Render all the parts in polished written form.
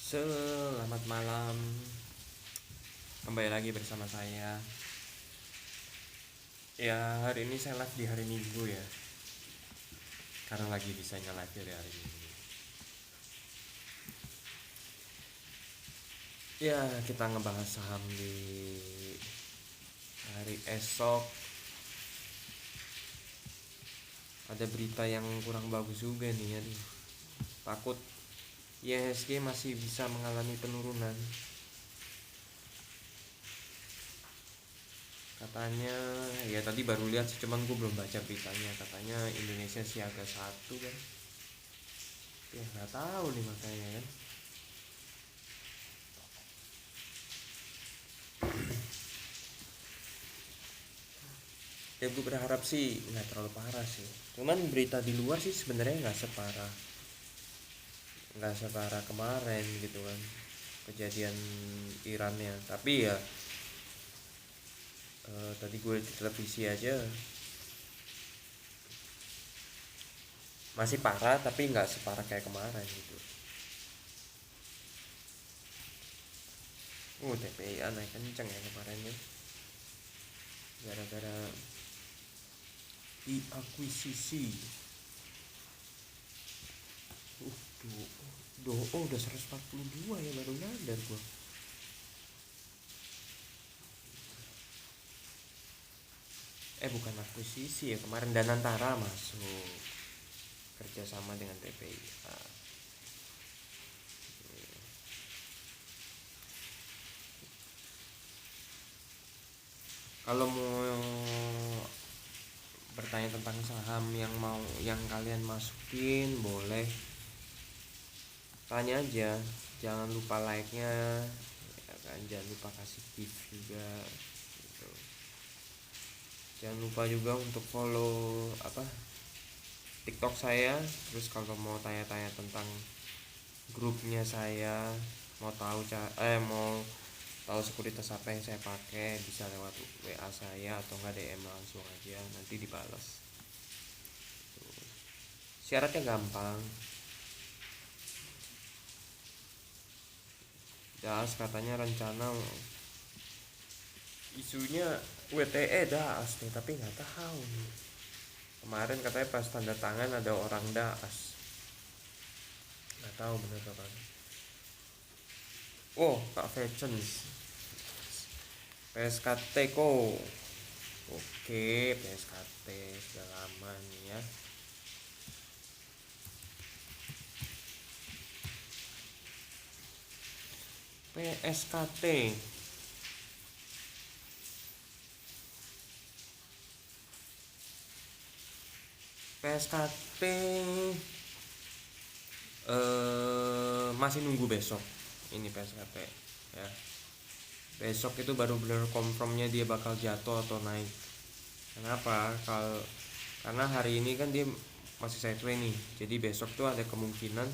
Selamat malam, kembali lagi bersama saya. Ya, hari ini saya live di hari Minggu ya, karena lagi bisanya live di hari Minggu. Ya, kita ngebahas saham di hari esok. Ada berita yang kurang bagus juga nih, aduh. Takut IHSG masih bisa mengalami penurunan. Katanya, ya tadi baru lihat sih, cuman gue belum baca beritanya. Katanya Indonesia siaga 1 kan. Ya nggak tahu nih makanya kan. Ya gue berharap sih nggak terlalu parah sih. Cuman berita di luar sih sebenarnya nggak separah kemarin gitu kan, kejadian Irannya. Tapi ya tadi gue di televisi aja masih parah, tapi nggak separah kayak kemarin gitu. TPI naik kenceng ya kemarinnya, gara-gara diakuisisi. uh udah 142 ya, baru nyadar gue. Bukan akuisisi ya, kemarin Danantara masuk kerjasama dengan TPI. Kalau mau bertanya tentang saham yang kalian masukin, boleh tanya aja. Jangan lupa like-nya ya kan, jangan lupa kasih gift juga gitu. Jangan lupa juga untuk follow TikTok saya. Terus kalau mau tanya-tanya tentang grupnya saya, mau tahu sekuritas apa yang saya pakai, bisa lewat WA saya atau enggak DM langsung aja, nanti dibalas. Syaratnya gampang. Das katanya rencana isunya WTE das nih, tapi nggak tahu nih. Kemarin katanya pas tanda tangan ada orang das, nggak tahu bener apa. Kak Fechens PSKT ko. Oke, PSKT sudah lama nih ya. PSKT PSKT masih nunggu besok ini PSKT ya. Besok itu baru bener confirmnya dia bakal jatuh atau naik. Kenapa? Karena hari ini kan dia masih sideways nih. Jadi besok tuh ada kemungkinan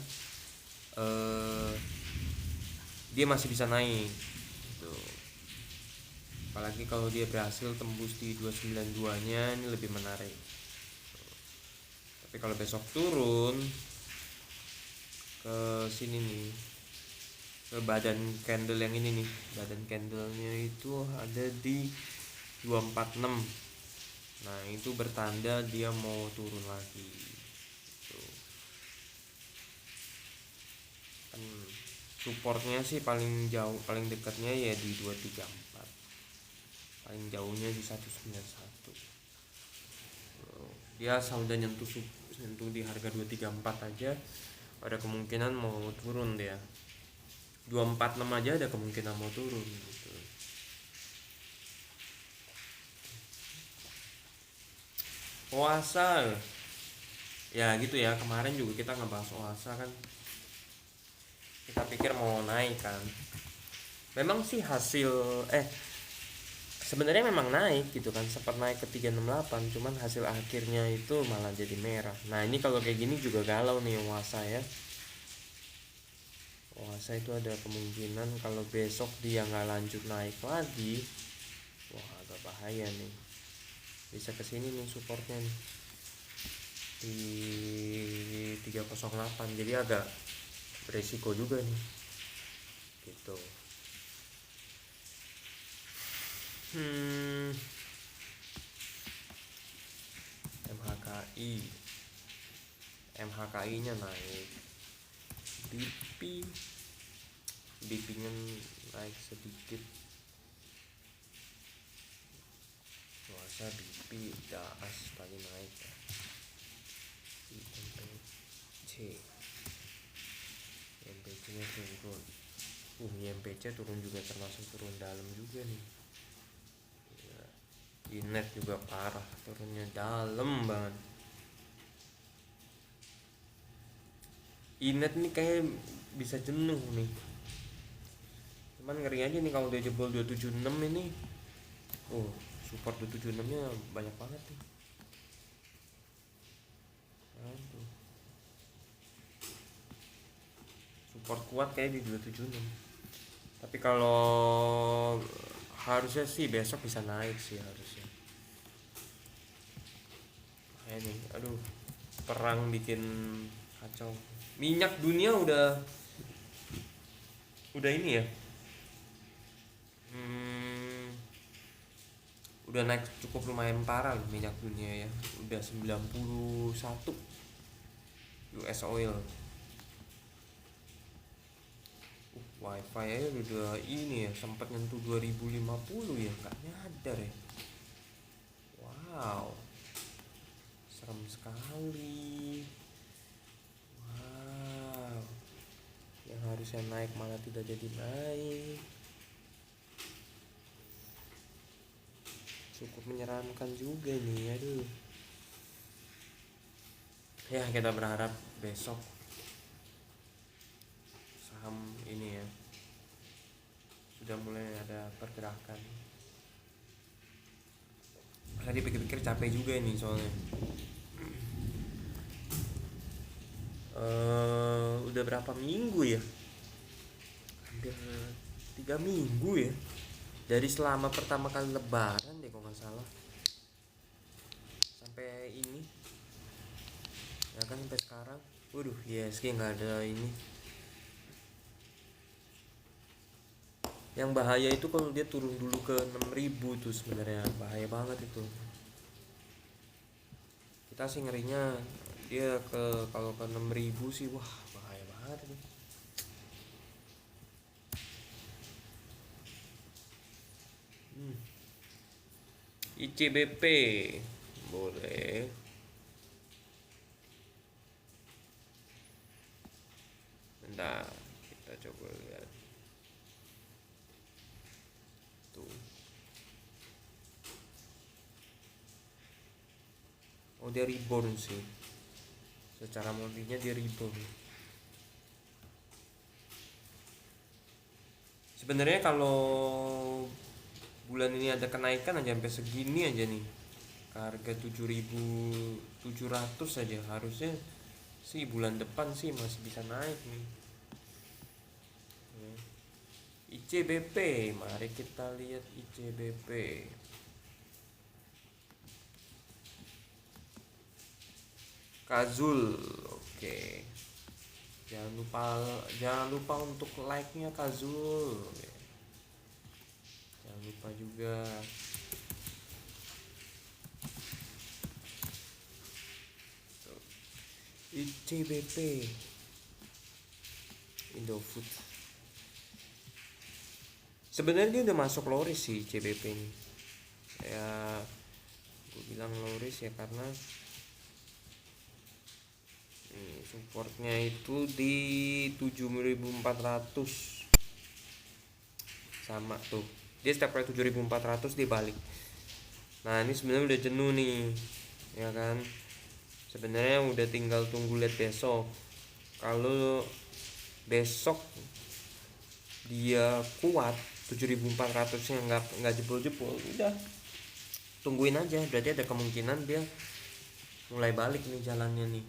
dia masih bisa naik gitu. Apalagi kalau dia berhasil tembus di 292 nya, ini lebih menarik. Tapi kalau besok turun ke sini nih, ke badan candle yang ini nih, badan candlenya itu ada di 246. Nah itu bertanda dia mau turun lagi gitu. Kan supportnya sih paling jauh, paling dekatnya ya di 234, paling jauhnya di 191. Dia udah nyentuh di harga 234 aja, ada kemungkinan mau turun dia. 246 aja ada kemungkinan mau turun gitu. Oasa ya gitu ya, kemarin juga kita ngebahas Oasa kan, kita pikir mau naik kan. Memang sih sebenarnya memang naik gitu kan, sempat naik ke 368, cuman hasil akhirnya itu malah jadi merah. Nah ini kalau kayak gini juga galau nih Oasa ya. Oasa itu ada kemungkinan kalau besok dia nggak lanjut naik lagi, wah agak bahaya nih. Bisa kesini nih supportnya nih di 308, jadi agak beresiko juga nih. gitu. hmm, MHKI MHKI-nya naik, BP-nya naik sedikit. masa BP das tadi naik ya. IMPC nya turun. IMPC turun juga, termasuk turun dalam juga nih ya. Inet juga parah, turunnya dalam banget. Inet nih kayak bisa jenuh nih, cuman ngeri aja nih kalau dia jebol 276 ini. Support 276 nya banyak banget nih. Aduh, support kuat kayak di 276. Tapi kalau harusnya sih besok bisa naik sih harusnya. Ini aduh, perang bikin kacau. Minyak dunia udah ini ya, udah naik cukup lumayan parah loh minyak dunia ya. Udah 91 US oil. Wifi aja udah ini ya, sempat nyentuh 2050 ya, nggak nyadar ya. Wow, serem sekali. Wow, yang harusnya naik malah tidak jadi naik. Cukup menyeramkan juga nih, aduh. Ya kita berharap besok saham ini ya sudah mulai ada pergerakan. Tadi pikir-pikir capek juga nih soalnya. Udah berapa minggu ya? Hampir 3 minggu ya. Dari selama pertama kali lebaran deh kalau nggak salah. Sampai ini. Ya kan sampai sekarang. Waduh, ISG nggak ada ini. Yang bahaya itu kalau dia turun dulu ke 6.000 tuh sebenarnya bahaya banget itu. Kita sih ngerinya dia kalau ke 6.000 sih, wah bahaya banget itu. ICBP boleh. Bentar, kita coba lihat tuh. Dia rebound sih, secara monthly-nya dia rebound. Sebenarnya kalau bulan ini ada kenaikan aja sampai segini aja nih, harga 7.700 aja, harusnya sih bulan depan sih masih bisa naik nih. ICBP, mari kita lihat ICBP. Kazul, oke. Jangan lupa untuk like-nya Kazul. Jangan lupa juga. ICBP, Indofood. Sebenarnya dia udah masuk low risk sih ICBP ini. Ya, gue bilang low risk ya karena supportnya itu di 7.400 sama tuh, dia setiap kali 7.400 dia balik. Nah ini sebenarnya udah jenuh nih ya kan, sebenarnya udah tinggal tunggu lihat besok. Kalau besok dia kuat 7.400 nya nggak jebol-jebol, udah tungguin aja, berarti ada kemungkinan dia mulai balik nih jalannya nih.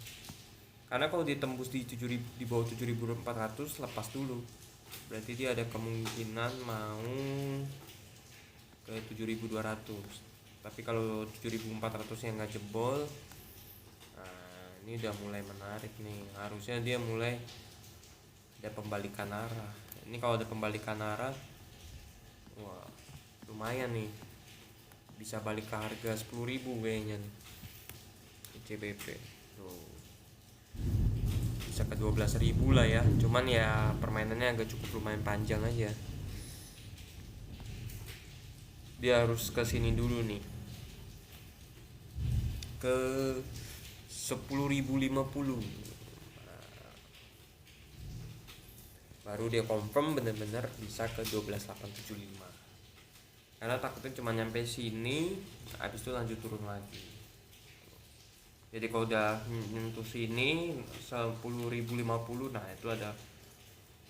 Karena kalau ditembus di bawah 7.400 lepas dulu, berarti dia ada kemungkinan mau ke 7.200. Tapi kalau 7.400 nya nggak jebol, nah ini udah mulai menarik nih, harusnya dia mulai ada pembalikan arah Ini kalau ada pembalikan arah, wah lumayan nih, bisa balik ke harga 10.000 kayaknya nih CBP tuh, bisa ke 12.000 lah ya. Cuman ya permainannya agak cukup lumayan panjang aja, dia harus ke sini dulu nih, ke 10.050, baru dia confirm bener-bener bisa ke 12.875. Karena takutnya cuma nyampe sini habis itu lanjut turun lagi. Jadi kalau udah nyentuh sini 10.050, nah itu ada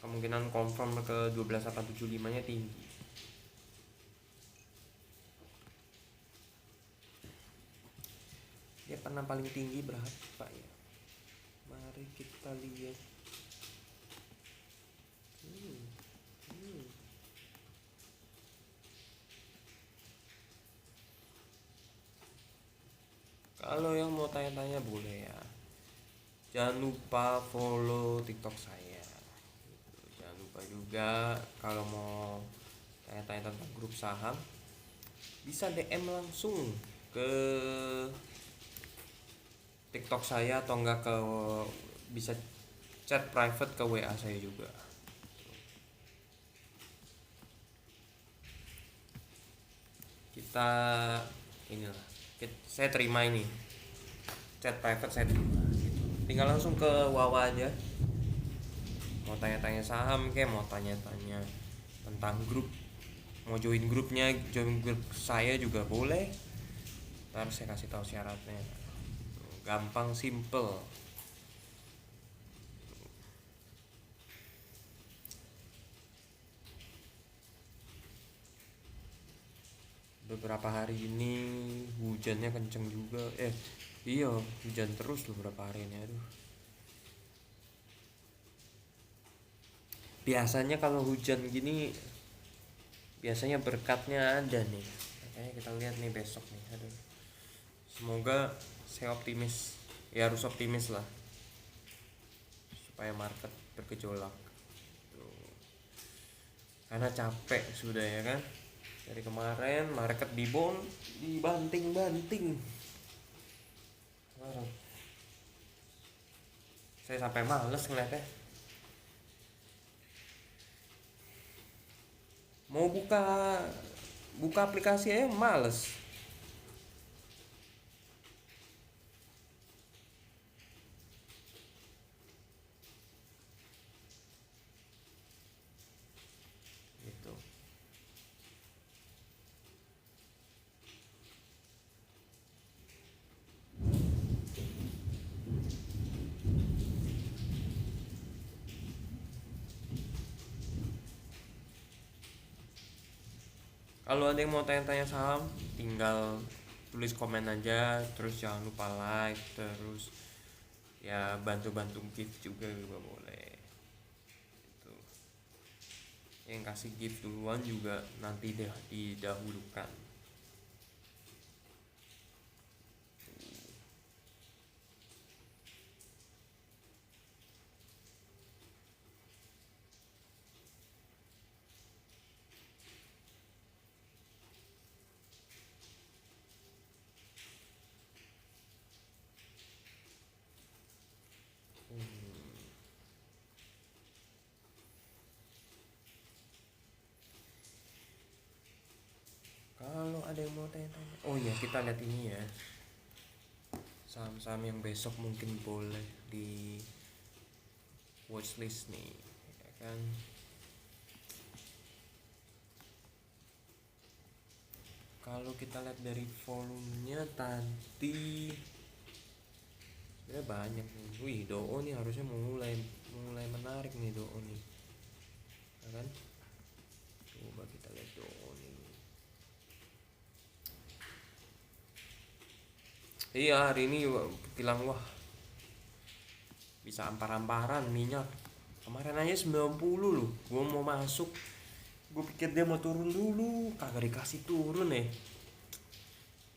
kemungkinan confirm ke 12.875 nya tinggi. Dia pernah paling tinggi berapa ya? Mari kita lihat. Kalau yang mau tanya-tanya boleh ya. Jangan lupa follow TikTok saya. Jangan lupa juga kalau mau tanya-tanya tentang grup saham, bisa DM langsung ke TikTok saya atau enggak ke, bisa chat private ke WA saya juga. Kita inilah, saya terima ini chat private, saya terima. Tinggal langsung ke Wawa aja. Mau tanya-tanya saham kayak mau tanya-tanya tentang grup, mau join grupnya, join grup saya juga boleh. Ntar saya kasih tahu syaratnya, gampang, simple. Beberapa hari ini hujannya kenceng juga, iya hujan terus beberapa hari ini, aduh. Biasanya kalau hujan gini biasanya berkatnya ada nih, makanya kita lihat nih besok nih, aduh. Semoga saya optimis, ya harus optimis lah supaya market bergejolak tuh. Karena capek sudah ya kan, dari kemarin market dibanting-banting. Saya sampai males ngeliatnya, mau buka aplikasi aja males. Gitu. Kalau ada yang mau tanya-tanya saham, tinggal tulis komen aja, terus jangan lupa like, terus ya bantu-bantu gift juga boleh. Itu. Yang kasih gift duluan juga nanti deh didahulukan. Kalau ada yang mau tanya-tanya, oh ya kita lihat ini ya, saham-saham yang besok mungkin boleh di watchlist nih, ya kan. Kalau kita lihat dari volumenya tadi, ya banyak nih. Wih, DOO nih harusnya mulai menarik nih DOO nih, ya kan. Coba kita lihat DOO nih. Iya, hari ini bilang wah bisa ampar-amparan minyak. Kemarin aja 90 loh, gue mau masuk, gue pikir dia mau turun dulu, kagak dikasih turun nih.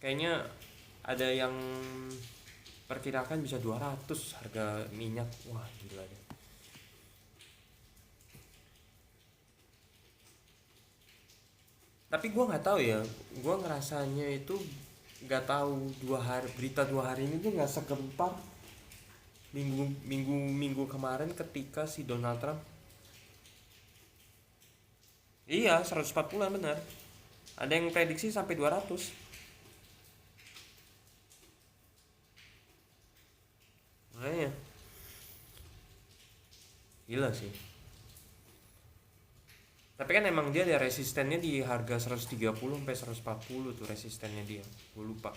Kayaknya ada yang perkirakan bisa 200 harga minyak, wah gila deh. Tapi gue nggak tahu ya, gue ngerasanya itu nggak tahu, 2 hari berita 2 hari ini tuh nggak segentar minggu minggu minggu kemarin ketika si Donald Trump. Iya, 140-an benar. Ada yang prediksi sampai 200. Makanya gila sih. Tapi kan emang dia ada resistennya di harga 130 sampai 140 tuh resistennya dia. Gue lupa.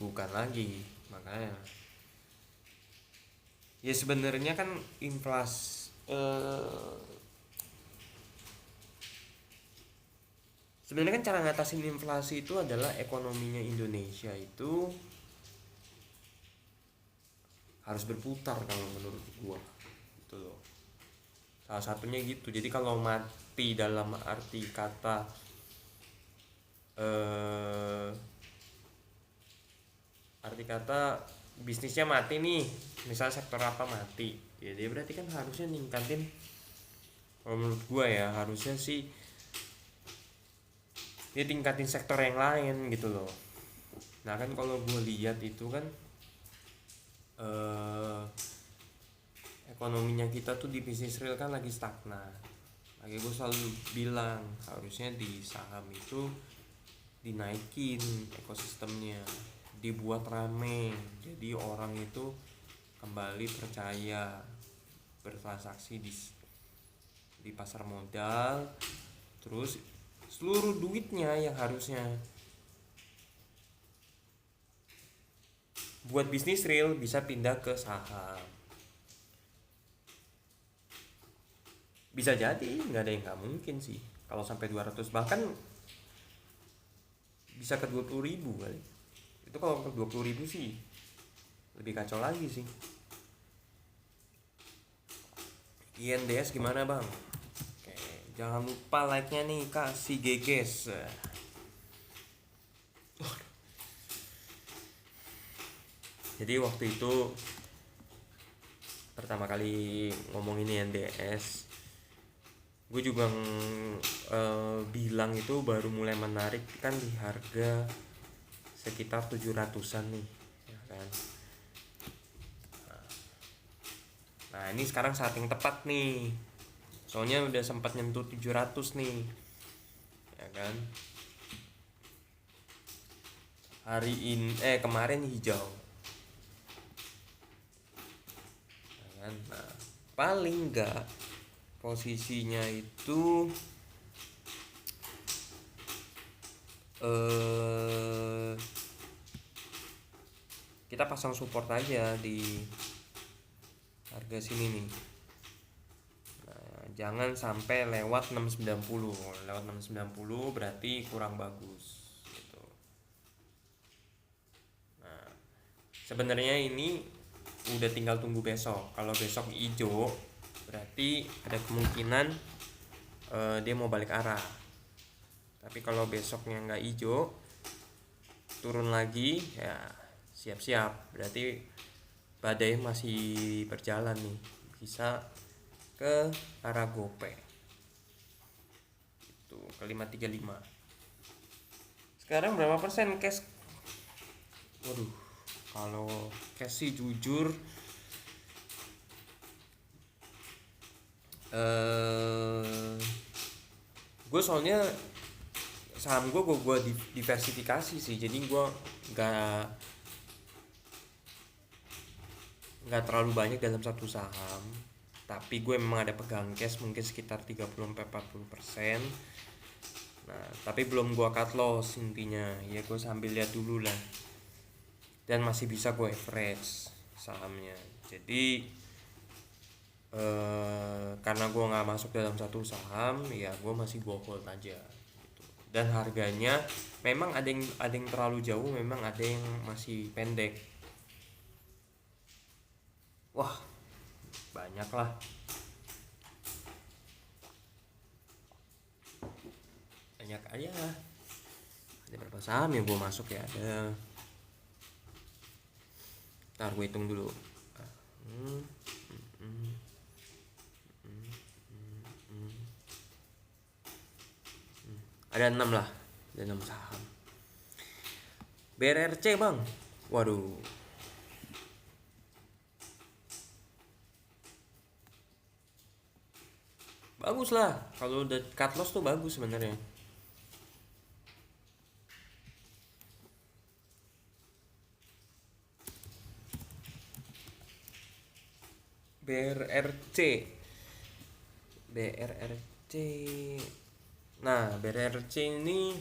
Bukan lagi, makanya. Ya sebenarnya kan inflasi, sebenarnya kan cara ngatasin inflasi itu adalah ekonominya Indonesia itu harus berputar kalau menurut gua. Gitu loh. Salah satunya gitu. Jadi kalau mati dalam eh arti kata bisnisnya mati nih, misalnya sektor apa mati, ya dia berarti kan harusnya ningkatin. Kalau menurut gua ya harusnya sih dia tingkatin sektor yang lain gitu loh. Nah kan kalau gue lihat itu kan eh, ekonominya kita tuh di bisnis real kan lagi stagnan. Lagi gue selalu bilang harusnya di saham itu dinaikin ekosistemnya, dibuat rame, jadi orang itu kembali percaya bertransaksi di pasar modal. Terus seluruh duitnya yang harusnya buat bisnis real bisa pindah ke saham. Bisa jadi, nggak ada yang nggak mungkin sih kalau sampai 200, bahkan bisa ke 20.000 kali. Itu kalau ke 20.000 sih lebih kacau lagi sih. INDS gimana bang? Oke, jangan lupa like nya nih, kasih geges. Jadi waktu itu pertama kali ngomongin INDS, gue juga bilang itu baru mulai menarik kan di harga sekitar 700-an nih ya kan. Nah ini sekarang saat yang tepat nih, soalnya udah sempat nyentuh 700 nih ya kan. Hari ini kemarin hijau ya kan. Nah paling enggak posisinya itu kita pasang support aja di harga sini nih. Nah, jangan sampai lewat 690. Lewat 690 berarti kurang bagus gitu. Nah, sebenarnya ini udah tinggal tunggu besok. Kalau besok hijau berarti ada kemungkinan dia mau balik arah. Tapi kalau besoknya nggak hijau, turun lagi ya siap-siap, berarti badai masih berjalan nih, bisa ke arah gope itu ke 535. Sekarang berapa persen cash? Waduh, kalau cash sih jujur gue soalnya saham gue diversifikasi sih, jadi gue nggak nggak terlalu banyak dalam satu saham, tapi gue memang ada pegang cash mungkin sekitar 30-40%. Nah tapi belum gue cut loss intinya ya, gue sambil lihat dulu lah, dan masih bisa gue average sahamnya. Jadi karena gue nggak masuk dalam satu saham ya, gue masih gue hold aja gitu. Dan harganya memang ada yang terlalu jauh, memang ada yang masih pendek. Wah banyak lah, banyak aja. Ada berapa saham yang gue masuk ya? Ada, ntar gue hitung dulu. Ada 6 lah, ada 6 saham. BRRC bang, waduh, bagus lah. Kalau udah cut loss tuh bagus sebenarnya. BRRC, BRRC. Nah, BRRC ini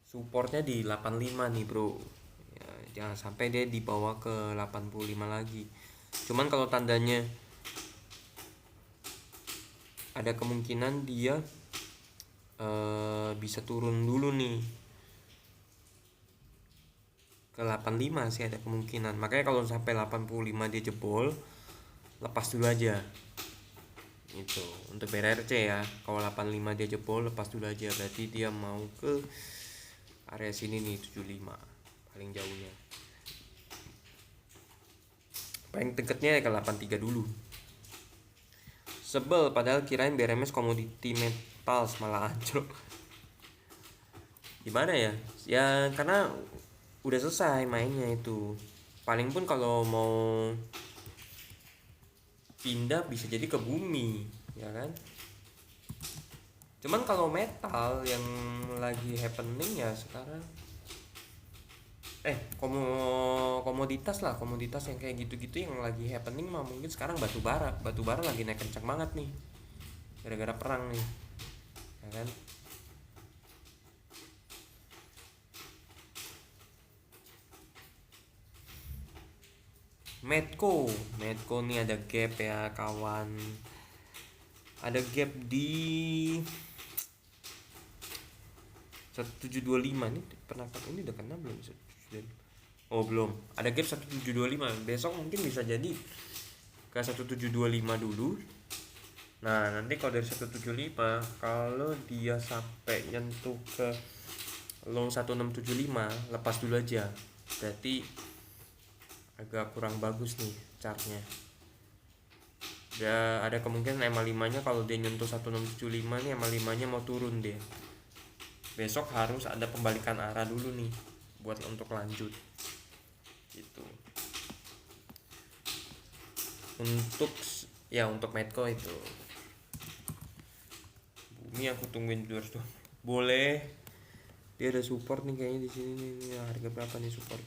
supportnya di 85 nih bro ya, jangan sampai dia dibawa ke 85 lagi. Cuman kalau tandanya ada kemungkinan dia bisa turun dulu nih ke 85 sih, ada kemungkinan. Makanya kalau sampai 85 dia jebol, lepas dulu aja itu untuk BRRC ya. Kalau 85 dia jebol, lepas dulu aja, berarti dia mau ke area sini nih 75 paling jauhnya. Paling deketnya ke 83 dulu. Sebel, padahal kirain BRMS komoditi metals malah anjlok. Gimana ya? Ya karena udah selesai mainnya itu. Paling pun kalau mau pindah bisa jadi ke bumi, ya kan? Cuman kalau metal yang lagi happening ya sekarang komoditas lah, komoditas yang kayak gitu-gitu yang lagi happening mah mungkin sekarang batu bara lagi naik kencang banget nih gara-gara perang nih, ya kan? Medco nih ada gap ya kawan, ada gap di 1725 nih, pernah ini udah kena belum? Oh belum, ada gap 1725, besok mungkin bisa jadi ke 1725 dulu. Nah nanti kalau dari 175 kalau dia sampai nyentuh ke low 1675 lepas dulu aja, berarti agak kurang bagus nih chartnya. Ya ada kemungkinan MA5 nya kalau dia nyentuh 1675 nih, MA5 nya mau turun dia. Besok harus ada pembalikan arah dulu nih buat untuk lanjut gitu. Untuk Medco itu bumi aku tungguin dulu tuh. Boleh. Dia ada support nih kayaknya di sini nih. Harga berapa nih support?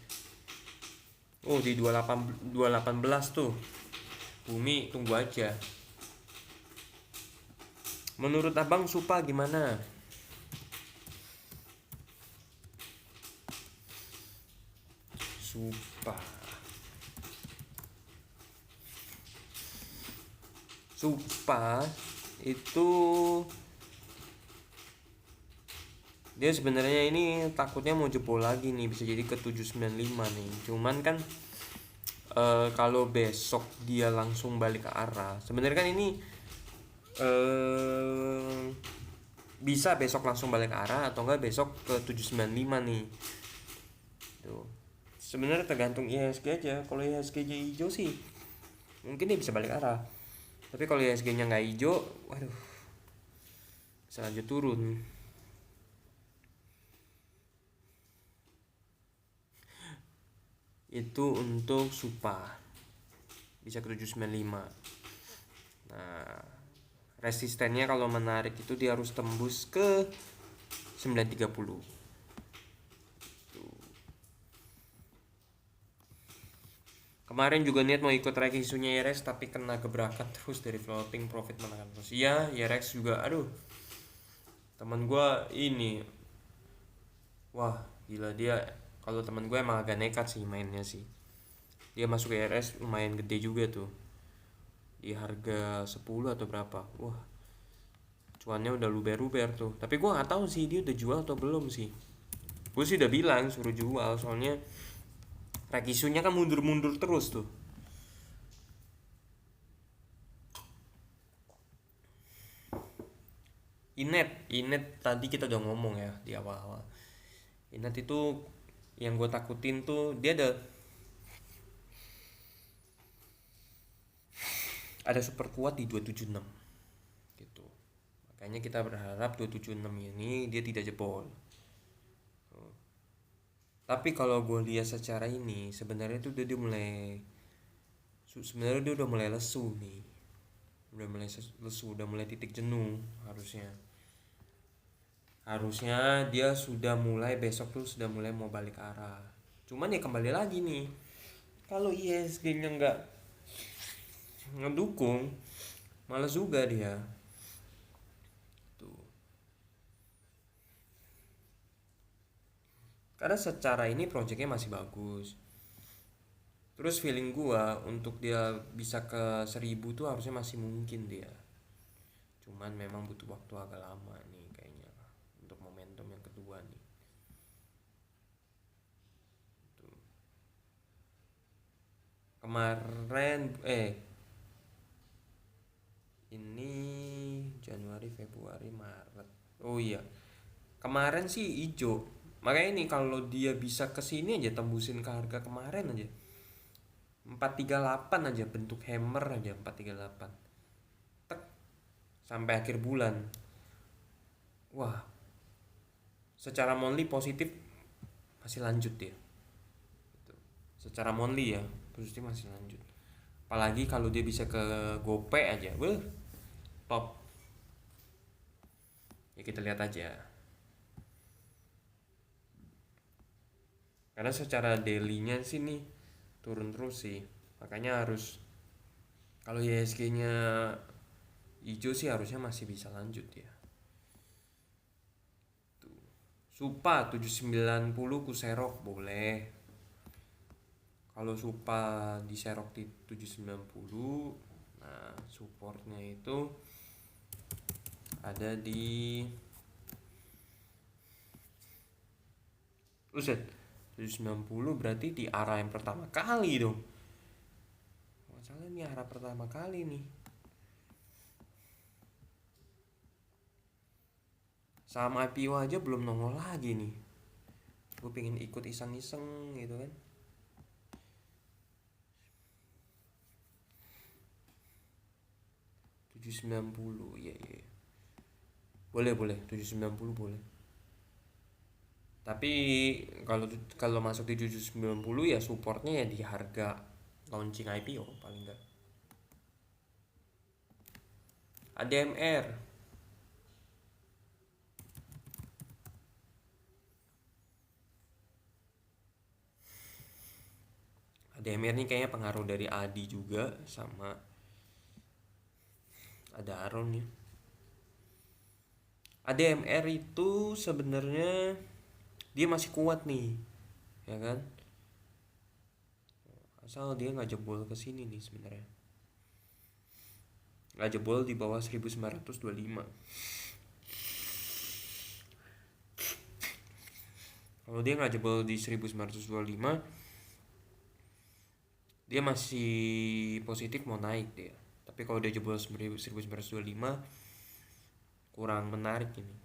Oh, di 218 tuh. Bumi tunggu aja. Menurut Abang Supa gimana? Supa itu dia sebenarnya ini takutnya mau jebol lagi nih, bisa jadi ke 795 nih. Cuman kan kalau besok dia langsung balik ke arah, sebenarnya kan ini bisa besok langsung balik ke arah atau enggak besok ke 795 nih. Tuh. Sebenarnya tergantung IHSG aja. Kalau IHSG-nya hijau sih mungkin dia bisa balik arah. Tapi kalau IHSG-nya nggak hijau, waduh, bisa lanjut turun. Itu untuk Supa bisa ke 795. Nah, resistennya kalau menarik itu dia harus tembus ke 930. Kemarin juga niat mau ikut tracking isunya YRX tapi kena gebrakan terus dari floating profit menekan terus. Iya, YRX juga aduh. Temen gue ini, wah gila dia. Kalau temen gue emang agak nekat sih mainnya sih. Dia masuk ke YRX lumayan gede juga tuh. Di harga 10 atau berapa. Wah. Cuannya udah luber-luber tuh. Tapi gue nggak tahu sih dia udah jual atau belum sih. Gue sih udah bilang suruh jual soalnya track isunya kan mundur-mundur terus tuh. Inet tadi kita udah ngomong ya di awal-awal. Inet itu yang gue takutin tuh dia ada ada super kuat di 276 gitu. Makanya kita berharap 276 ini dia tidak jebol. Tapi kalau gue lihat secara ini sebenarnya tuh dia mulai sebenarnya dia udah mulai lesu nih, udah mulai lesu, udah mulai titik jenuh. Harusnya dia sudah mulai besok tuh sudah mulai mau balik arah. Cuman ya kembali lagi nih, kalau ISG-nya nggak ngedukung, malas juga dia tuh. Karena secara ini proyeknya masih bagus. Terus feeling gua untuk dia bisa ke 1000 tuh harusnya masih mungkin dia. Cuman memang butuh waktu agak lama nih kayaknya untuk momentum yang kedua nih. Tuh. Kemarin ini Januari, Februari, Maret. Oh iya. Kemarin sih hijau. Makanya nih kalau dia bisa kesini aja tembusin ke harga kemarin aja. 438 aja bentuk hammer aja 438. Tek sampai akhir bulan. Wah, secara monthly positif masih lanjut ya. Secara monthly ya, positif masih lanjut. Apalagi kalau dia bisa ke GoPay aja. Wah, top. Ya kita lihat aja. Karena secara daily-nya sih nih turun terus sih. Makanya harus kalau ISG-nya hijau sih harusnya masih bisa lanjut ya. Tuh. Supa 790 ku serok boleh. Kalau Supa diserok di 790, nah supportnya itu ada di Uset 790 berarti di arah yang pertama kali dong. Masalah ini arah pertama kali nih. Sama IPO aja belum nongol lagi nih. Gue pengen ikut iseng-iseng gitu kan. 790 ya ya. Boleh 790 boleh. Tapi kalau kalau masuk di 790 ya supportnya ya di harga launching IPO paling enggak. ADMR ADMR ini kayaknya pengaruh dari Adi juga sama ada Aron ya. ADMR itu sebenarnya dia masih kuat nih, ya kan? Asal dia nggak jebol ke sini nih sebenarnya. Nggak jebol di bawah 1925. Kalau dia nggak jebol di 1925, dia masih positif mau naik dia. Tapi kalau dia jebol 1925 kurang menarik ini.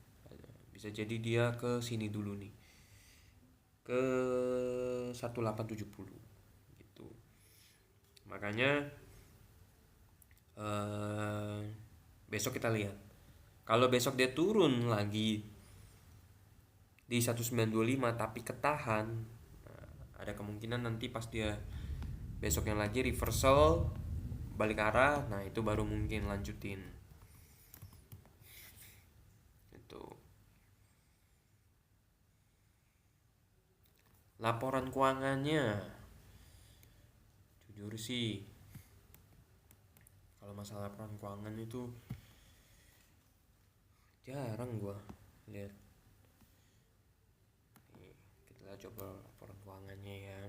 Bisa jadi dia ke sini dulu nih. Ke 1870 gitu. Makanya besok kita lihat. Kalau besok dia turun lagi di 1925 tapi ketahan, nah, ada kemungkinan nanti pas dia besoknya lagi reversal balik arah, nah itu baru mungkin lanjutin itu. Laporan keuangannya jujur sih kalau masalah laporan keuangan itu jarang gua lihat. Nih, kita coba laporan keuangannya ya.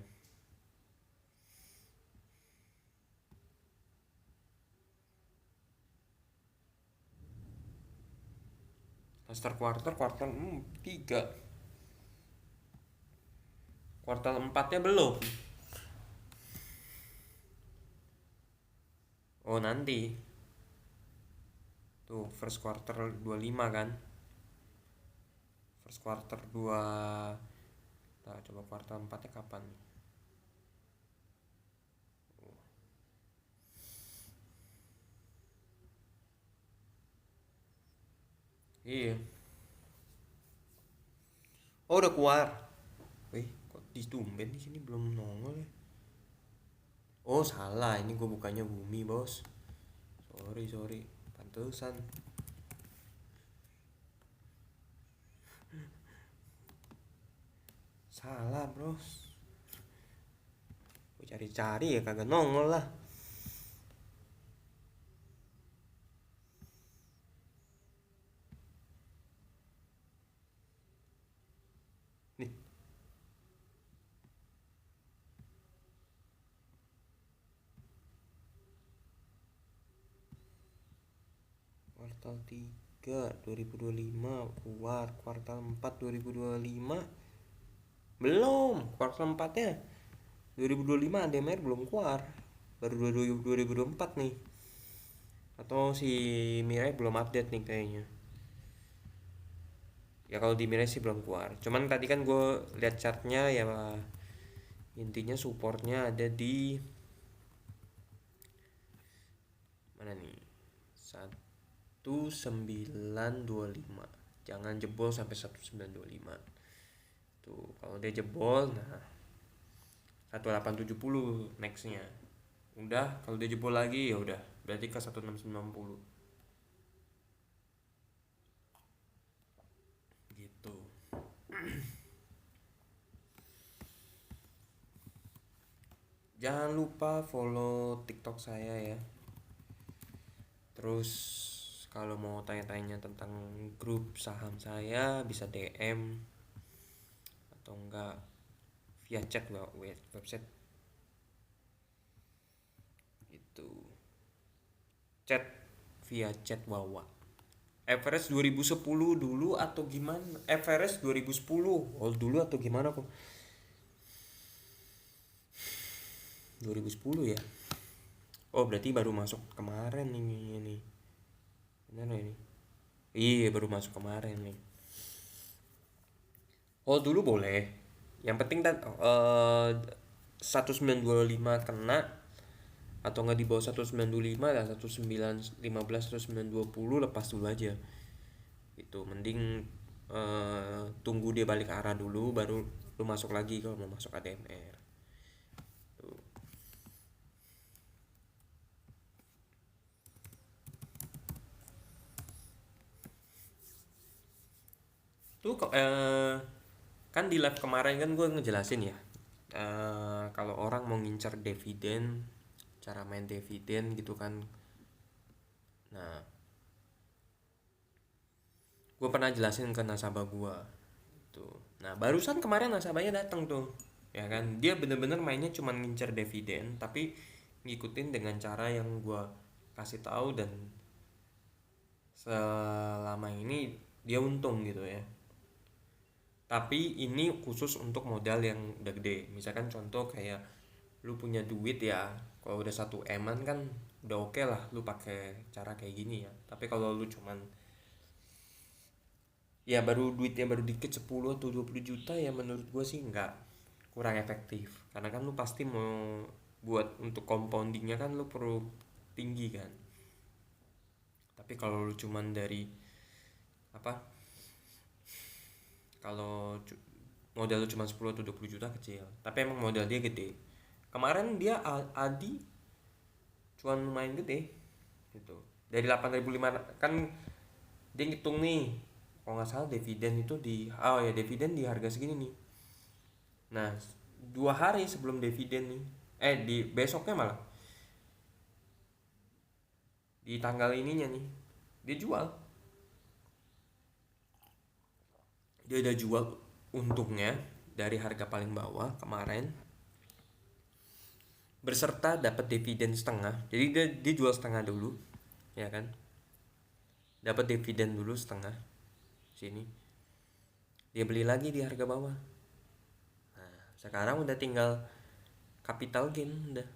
Master kuartal 3, kuartal 4-nya belum. Oh nanti tuh first quarter 25 kan, first quarter 2. Nah coba kuartal 4-nya kapan. Iya. Oh udah keluar. Wih, kok ditumben di sini belum nongol ya? Oh salah, ini gue bukannya Bumi bos. Sorry sorry, pantesan. Salah bros. Gue cari-cari ya kagak nongol lah. Nih, kuartal 3 2025 keluar, kuartal 4 2025 belum, kuartal 4 nya 2025 ADMR belum keluar, baru 2024 nih, atau si Mirai belum update nih kayaknya. Ya kalau di Mirai sih belum keluar, cuman tadi kan gue lihat chartnya ya, intinya supportnya ada di mana nih, 1925, jangan jebol sampai 1925 tuh. Kalau dia jebol, nah 1870 nextnya. Udah, kalau dia jebol lagi ya udah berarti ke 1690 gitu. Jangan lupa follow TikTok saya ya. Terus kalau mau tanya-tanya tentang grup saham saya bisa DM atau enggak via chat website itu. Chat via chat Wawa. Everest 2010 dulu atau gimana? Everest 2010 oh dulu atau gimana kok? 2010 ya. Oh berarti baru masuk kemarin ini. Benar ini? Iya baru masuk kemarin nih. Oh dulu boleh. Yang penting kan 1925 kena atau nggak di bawah 1925 lah, 1915 1920 lepas dulu aja. Itu mending tunggu dia balik arah dulu baru lu masuk lagi kalau mau masuk ADMR. Tuh. Tuh kan di live kemarin kan gue ngejelasin ya, kalau orang mau ngincer dividen, cara main dividen gitu kan. Nah, gue pernah jelasin ke nasabah gue tuh. Nah, barusan kemarin nasabahnya datang tuh, ya kan. Dia bener-bener mainnya cuma ngincer dividen tapi ngikutin dengan cara yang gue kasih tahu, dan selama ini dia untung gitu ya. Tapi ini khusus untuk modal yang udah gede. Misalkan contoh kayak lu punya duit ya, kalau udah 1 M kan udah oke lah lu pakai cara kayak gini ya. Tapi kalau lu cuman ya baru duitnya baru dikit 10 atau 20 juta ya, menurut gue sih nggak, kurang efektif. Karena kan lu pasti mau buat untuk compoundingnya kan lu perlu tinggi kan. Tapi kalau lu cuman dari apa, kalau modal lu cuma 10 atau 20 juta kecil, tapi emang modal dia gede. Kemarin dia Adi cuman lumayan gede gitu. Dari 8.500 kan dia ngitung nih, kalau nggak salah dividen itu di, oh ya dividen di harga segini nih. Nah 2 hari sebelum dividen nih, di besoknya malah, di tanggal ininya nih dia jual. Dia udah jual untungnya dari harga paling bawah kemarin, berserta dapat dividen setengah. Jadi dia jual setengah dulu, ya kan, dapat dividen dulu setengah sini, dia beli lagi di harga bawah. Nah sekarang udah tinggal capital gain udah,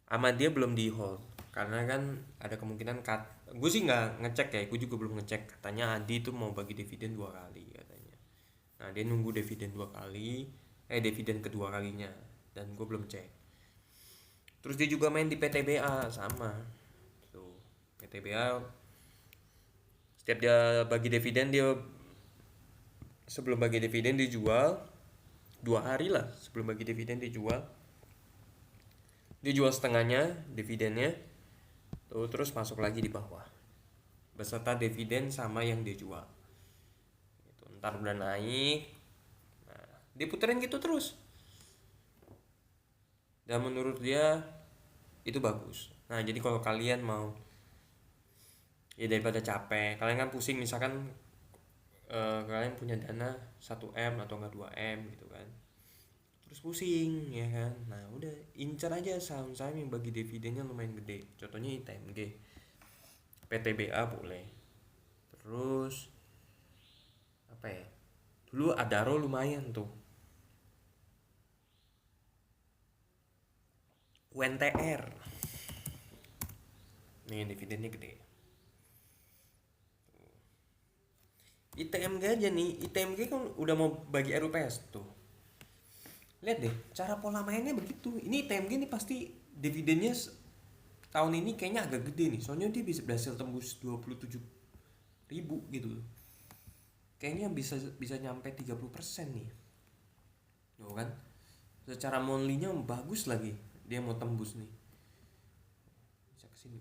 sama dia belum di hold karena kan ada kemungkinan cut. Gue sih nggak ngecek ya, gue juga belum ngecek. Katanya Adi tuh mau bagi dividen 2 kali katanya. Nah dia nunggu dividen 2 kali, dividen kedua kalinya, dan gue belum cek. Terus dia juga main di PTBA sama tuh. PTBA Setiap dia bagi dividen, dia sebelum bagi dividen dijual 2 hari lah sebelum bagi dividen dijual setengahnya dividennya tuh, terus masuk lagi di bawah beserta dividen sama yang dia jual itu. Ntar udah naik, nah diputerin gitu terus, dan menurut dia itu bagus. Nah jadi kalau kalian mau, ya daripada capek kalian kan pusing, misalkan kalian punya dana 1M atau enggak 2M gitu kan, terus pusing ya kan. Nah udah incar aja saham-saham yang bagi dividennya lumayan gede, contohnya ITMG, PTBA boleh, terus apa ya, dulu Adaro lumayan tuh, UNTR nih dividennya gede. ITMG aja nih, ITMG kan udah mau bagi RUPS tuh, lihat deh cara pola mainnya begitu. Ini ITMG nih pasti dividennya tahun ini kayaknya agak gede nih, soalnya dia bisa berhasil tembus 27.000 gitu, kayaknya bisa bisa nyampe 30% nih. Tuh kan, secara monthly-nya bagus lagi, dia mau tembus nih, bisa kesini,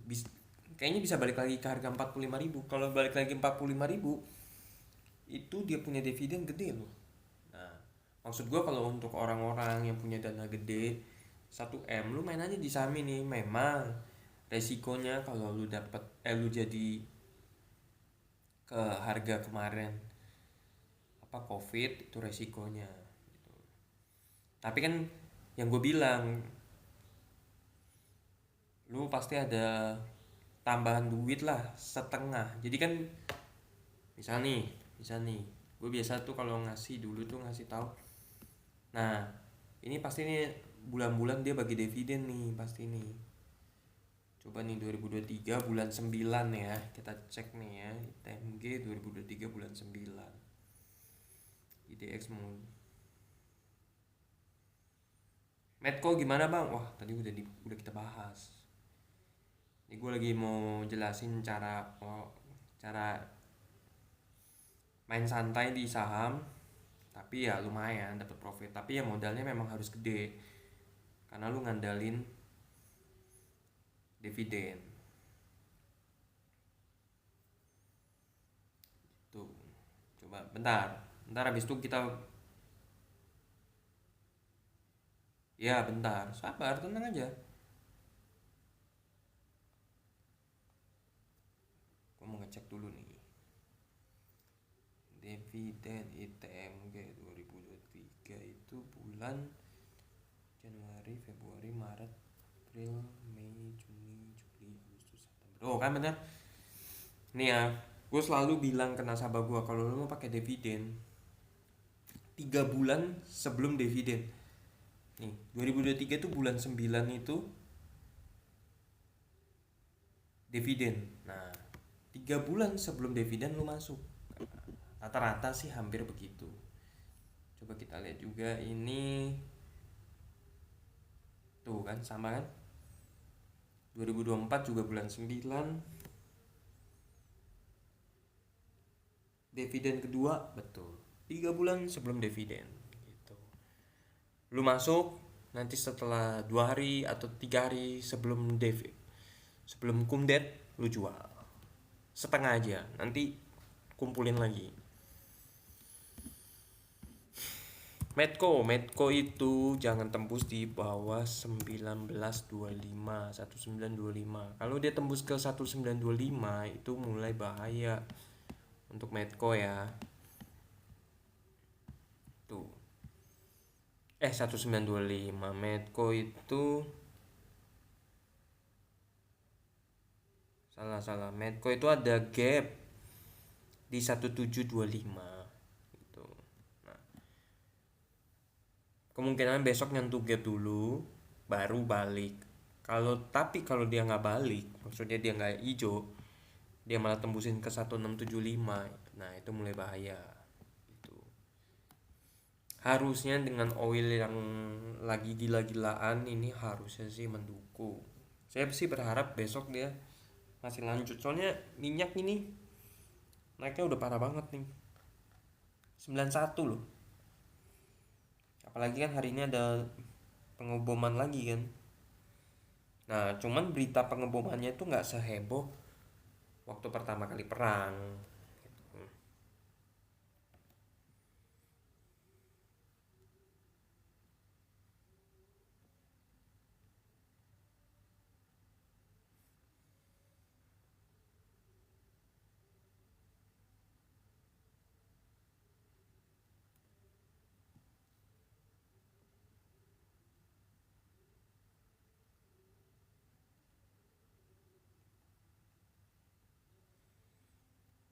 kayaknya bisa balik lagi ke harga 45.000. Kalau balik lagi 45.000 itu dia punya dividen gede loh. Nah maksud gua kalau untuk orang-orang yang punya dana gede 1M, lu main aja di saham ini. Memang resikonya kalau lu dapet lu jadi ke harga kemarin apa COVID, itu resikonya gitu. Tapi kan yang gue bilang, lu pasti ada tambahan duit lah setengah. Jadi kan misal nih gue biasa tuh kalau ngasih dulu tuh ngasih tahu, nah ini pasti nih bulan-bulan dia bagi dividen nih pasti nih. Coba nih 2023 bulan 9 ya, kita cek nih ya, TMG 2023 bulan 9, IDX mau. Medco gimana bang? Wah tadi udah kita bahas. Ini gue lagi mau jelasin cara main santai di saham, tapi ya lumayan dapat profit. Tapi ya modalnya memang harus gede, karena lu ngandalin dividen. Tuh, coba bentar habis itu kita, ya bentar, sabar, tenang aja. Gue mau ngecek dulu nih. Dividen ITMG 2023 itu bulan Januari, Februari, Maret, April, Mei, Juni, Juli, Agustus, September. Oh kan bener. Nih ya, gue selalu bilang ke nasabah gue kalau lo mau pakai dividen 3 bulan sebelum dividen. Nih 2023 itu bulan 9 itu dividen. Nah 3 bulan sebelum dividen lo masuk. Rata-rata sih hampir begitu. Coba kita lihat juga ini, tuh kan sama kan, 2024 juga bulan 9 dividen kedua, betul 3 bulan sebelum dividen gitu. Lu masuk nanti setelah 2 hari atau 3 hari sebelum kumdet lu jual setengah aja, nanti kumpulin lagi. Medco itu jangan tembus di bawah 1925. Kalau dia tembus ke 1925 itu mulai bahaya untuk Medco ya. Tuh. 1925. Medco itu salah. Medco itu ada gap di 1725. Kemungkinan besok nyentuh gap dulu baru balik. Kalau dia nggak balik, maksudnya dia nggak hijau, dia malah tembusin ke 1675, nah itu mulai bahaya gitu. Harusnya dengan oil yang lagi gila-gilaan ini harusnya sih mendukung. Saya sih berharap besok dia masih lanjut, soalnya minyak ini naiknya udah parah banget nih, 91 loh. Apalagi kan hari ini ada pengeboman lagi kan. Nah cuman berita pengebomannya itu nggak seheboh waktu pertama kali perang gitu.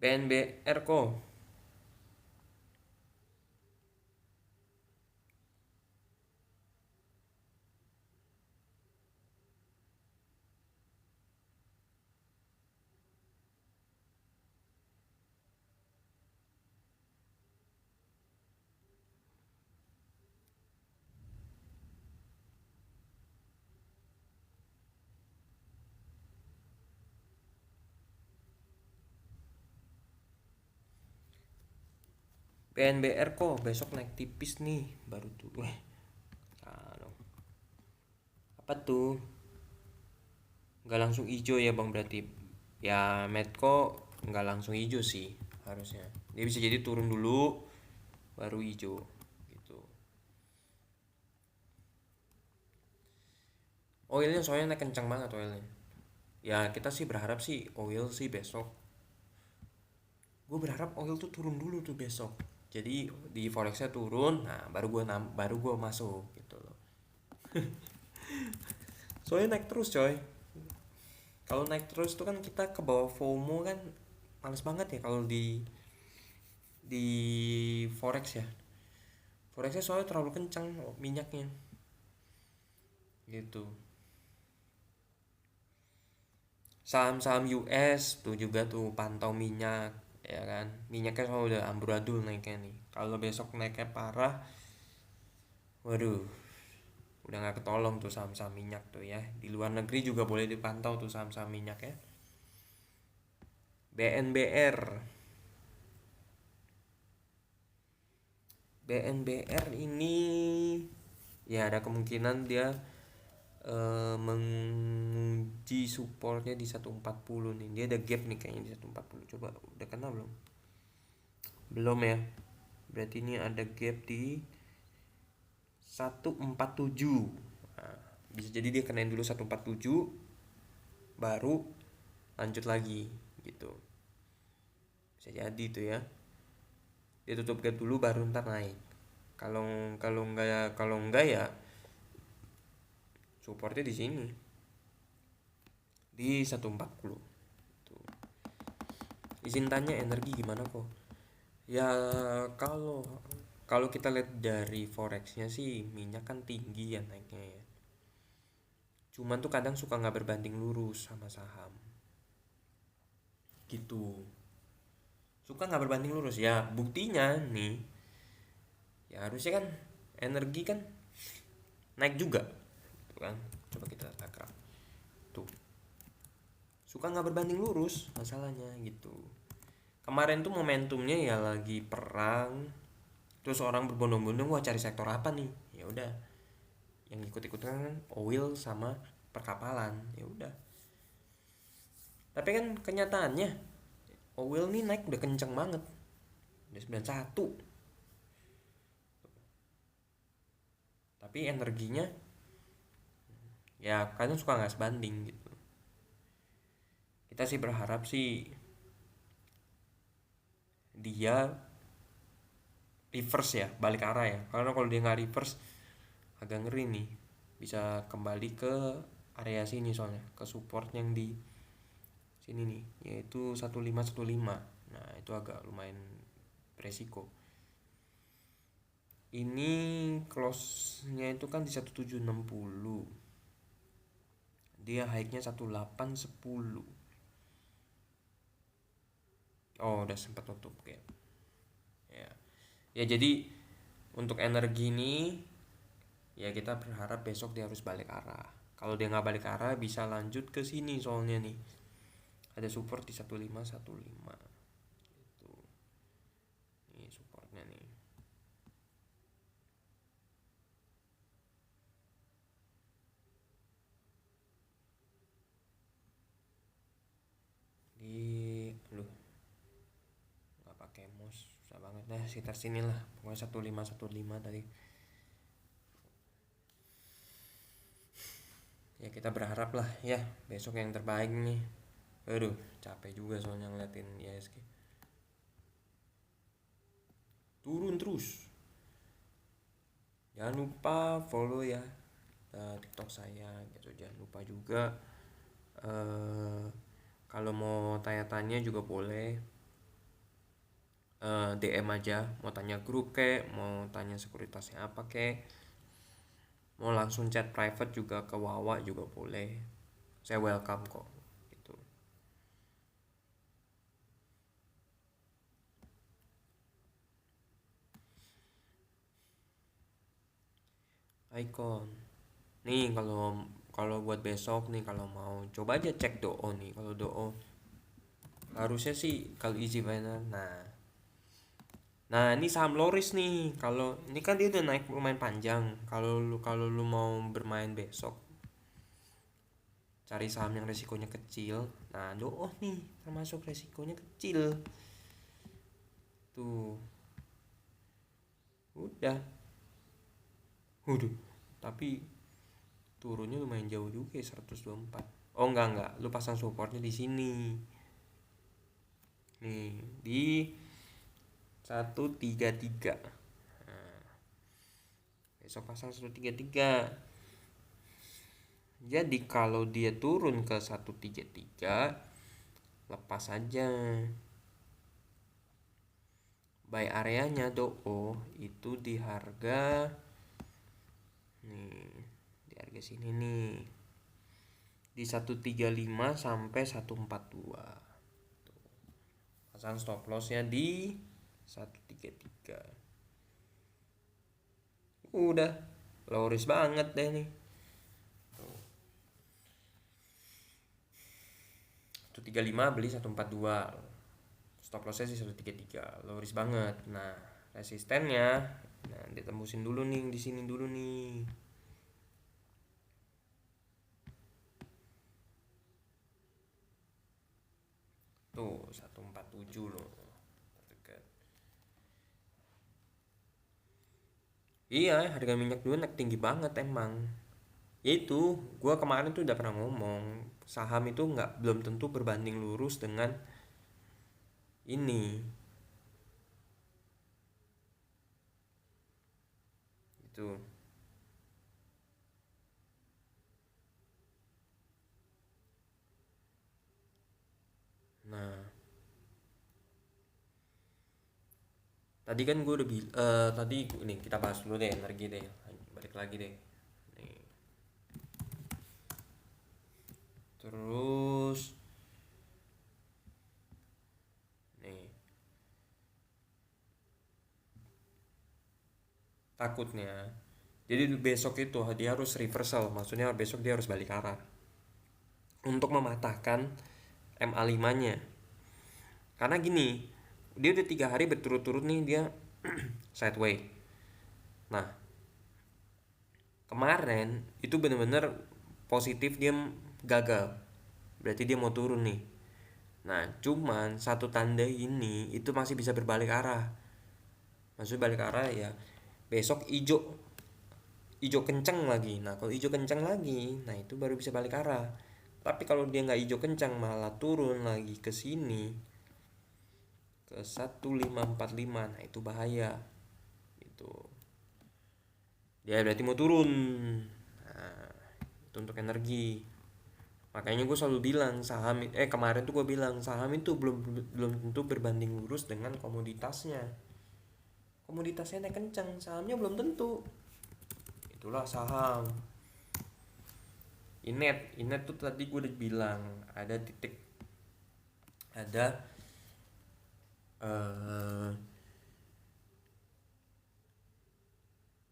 BNBR kok. PNBR kok besok naik tipis nih baru tuh. Wah, apa tuh? Nggak langsung hijau ya bang berarti? Ya Medco nggak langsung hijau sih harusnya. Dia bisa jadi turun dulu baru hijau gitu. Oilnya soalnya naik kencang banget oilnya. Ya kita sih berharap sih oil sih besok. Gue berharap oil tuh turun dulu tuh besok. Jadi di forexnya turun, nah baru gue masuk gitu loh. Soalnya naik terus coy. Kalau naik terus tuh kan kita ke bawah FOMO kan males banget ya kalau di forex ya. Forexnya soalnya terlalu kencang minyaknya gitu. Saham-saham US tuh juga tuh pantau minyak ya kan. Minyaknya soalnya udah amburadul naiknya nih. Kalau besok naiknya parah, waduh, udah nggak ketolong tuh saham-saham minyak tuh ya. Di luar negeri juga boleh dipantau tuh saham-saham minyak ya. BNBR. BNBR ini ya ada kemungkinan dia menguji supportnya di 140 nih. Dia ada gap nih kayaknya di 140. Coba udah kena belum? Belum ya. Berarti ini ada gap di 147. Nah, bisa jadi dia kenain dulu 147 baru lanjut lagi gitu. Bisa jadi tuh ya. Dia tutup gap dulu baru ntar naik. Kalau kalau enggak ya supportnya di sini di 140 tuh. Izin tanya energi gimana kok? Ya kalau kalau kita lihat dari forexnya sih minyak kan tinggi ya naiknya ya. Cuman tuh kadang suka nggak berbanding lurus sama saham gitu. Suka nggak berbanding lurus ya buktinya nih. Ya harusnya kan energi kan naik juga, tuh kan? Coba kita takrak tuh. Suka nggak berbanding lurus masalahnya gitu. Kemarin tuh momentumnya ya lagi perang, terus orang berbondong-bondong wah cari sektor apa nih, ya udah yang ikut-ikutan kan oil sama perkapalan, ya udah. Tapi kan kenyataannya oil nih naik udah kenceng banget, udah 91, tapi energinya ya kadang suka nggak sebanding gitu. Kita sih berharap sih dia reverse ya, balik arah ya, karena kalau dia nggak reverse agak ngeri nih, bisa kembali ke area sini soalnya ke support yang di sini nih yaitu 1515. Nah itu agak lumayan beresiko. Ini close nya itu kan di 1760, dia high nya 1810. Oh udah sempat tutup ya. Ya ya jadi untuk energi ini ya kita berharap besok dia harus balik arah. Kalau dia nggak balik arah bisa lanjut ke sini soalnya nih ada support di 1515 gitu. besoknya nih. Aduh, nggak pakai mouse susah banget dah, sekitar sini lah pokoknya 1515 tadi. Ya kita berharap lah ya besok yang terbaik nih. Aduh capek juga soalnya ngeliatin ISG turun terus. Jangan lupa follow ya TikTok saya gitu. Jangan lupa juga kalau mau tanya-tanya juga boleh, DM aja, mau tanya grup kek, mau tanya sekuritasnya apa kek, mau langsung chat private juga ke Wawa juga boleh, saya welcome kok gitu. Icon nih, kalau kalau buat besok nih, kalau mau coba aja cek DOO nih. Kalau DOO harusnya sih kalau easy finance. Nah ini saham Loris nih, kalau ini kan dia udah naik lumayan panjang. Kalau lu mau bermain besok, cari saham yang resikonya kecil. Nah DOO nih termasuk resikonya kecil tuh. Udah, tapi turunnya lumayan jauh juga ya, 124. Oh enggak, lu pasang supportnya di sini nih, di 133. Besok pasang 133. Jadi kalau dia turun ke 133, lepas aja. Buy areanya DOO itu di harga nih, di harga sini nih, di 135 sampai 142. Pasang stop lossnya di 133. Udah low risk banget deh nih. 135 beli 142. Stop lossnya sih 133. Low risk banget. Nah, resistennya nah ditembusin dulu nih, di sini dulu nih. Tuh 147 loh. Dekat. Iya, harga minyak dunia naik tinggi banget emang. Itu gua kemarin tuh udah pernah ngomong, saham itu nggak belum tentu berbanding lurus dengan ini. Itu. Nah, tadi kan gue udah tadi ini kita bahas dulu deh energi deh. Balik lagi deh. Nih. Terus nih, takutnya jadi besok itu dia harus reversal, maksudnya besok dia harus balik arah untuk mematahkan MA5 nya. Karena gini, dia udah 3 hari berturut-turut nih dia sideways. Nah kemarin itu bener-bener positif, dia gagal, berarti dia mau turun nih. Nah cuman satu tanda ini itu masih bisa berbalik arah, maksudnya balik arah ya besok hijau, hijau kenceng lagi. Nah kalau hijau kenceng lagi, nah itu baru bisa balik arah. Tapi kalau dia nggak hijau kencang malah turun lagi ke sini ke 1545, nah itu bahaya. Itu dia berarti mau turun. Nah itu untuk energi. Makanya gue selalu bilang saham, kemarin tuh gue bilang saham itu belum belum tentu berbanding lurus dengan komoditasnya. Komoditasnya naik kencang, sahamnya belum tentu. Itulah saham. Inet tuh tadi gue udah bilang ada titik, ada eh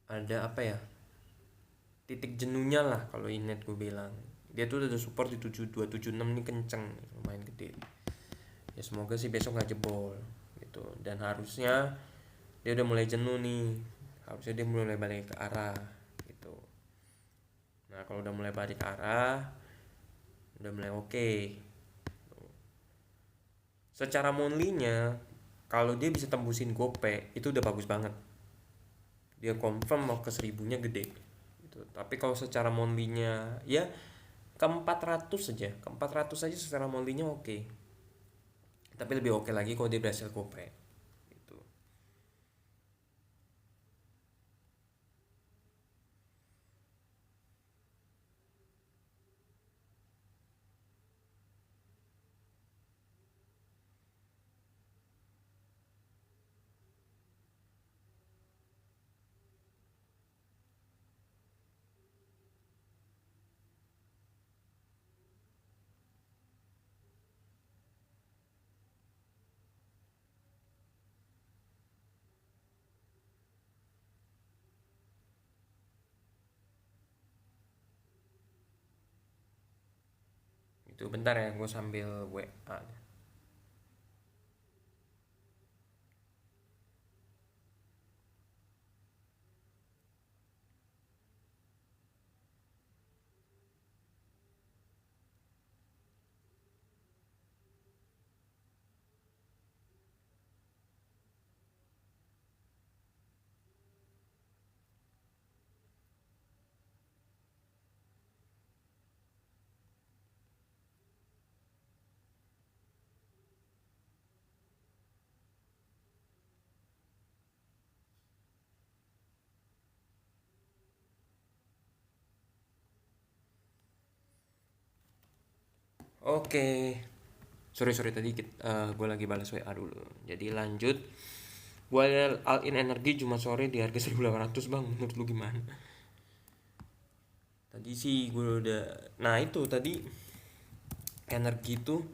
ada apa ya, titik jenuhnya lah kalau Inet gue bilang. Dia tuh udah support di 7276 nih, kenceng lumayan gede. Ya semoga sih besok nggak jebol gitu, dan harusnya dia udah mulai jenuh nih, harusnya dia mulai balik ke arah gitu. Nah kalau udah mulai balik ke arah, udah mulai oke. Secara monthly-nya kalau dia bisa tembusin gope itu udah bagus banget, dia confirm mau ke 1000-nya gede gitu. Tapi kalau secara monthly-nya ya ke 400 saja, ke 400 saja secara monthly-nya oke. Tapi lebih oke lagi kalau dia berhasil gope gitu. Itu bentar ya, gue sambil WA. Oke, sorry tadi gue lagi balas WA dulu. Jadi lanjut, gue all in energi cuma sore di harga 1800 bang. Menurut lu gimana? Tadi sih gue udah, nah itu tadi energi tuh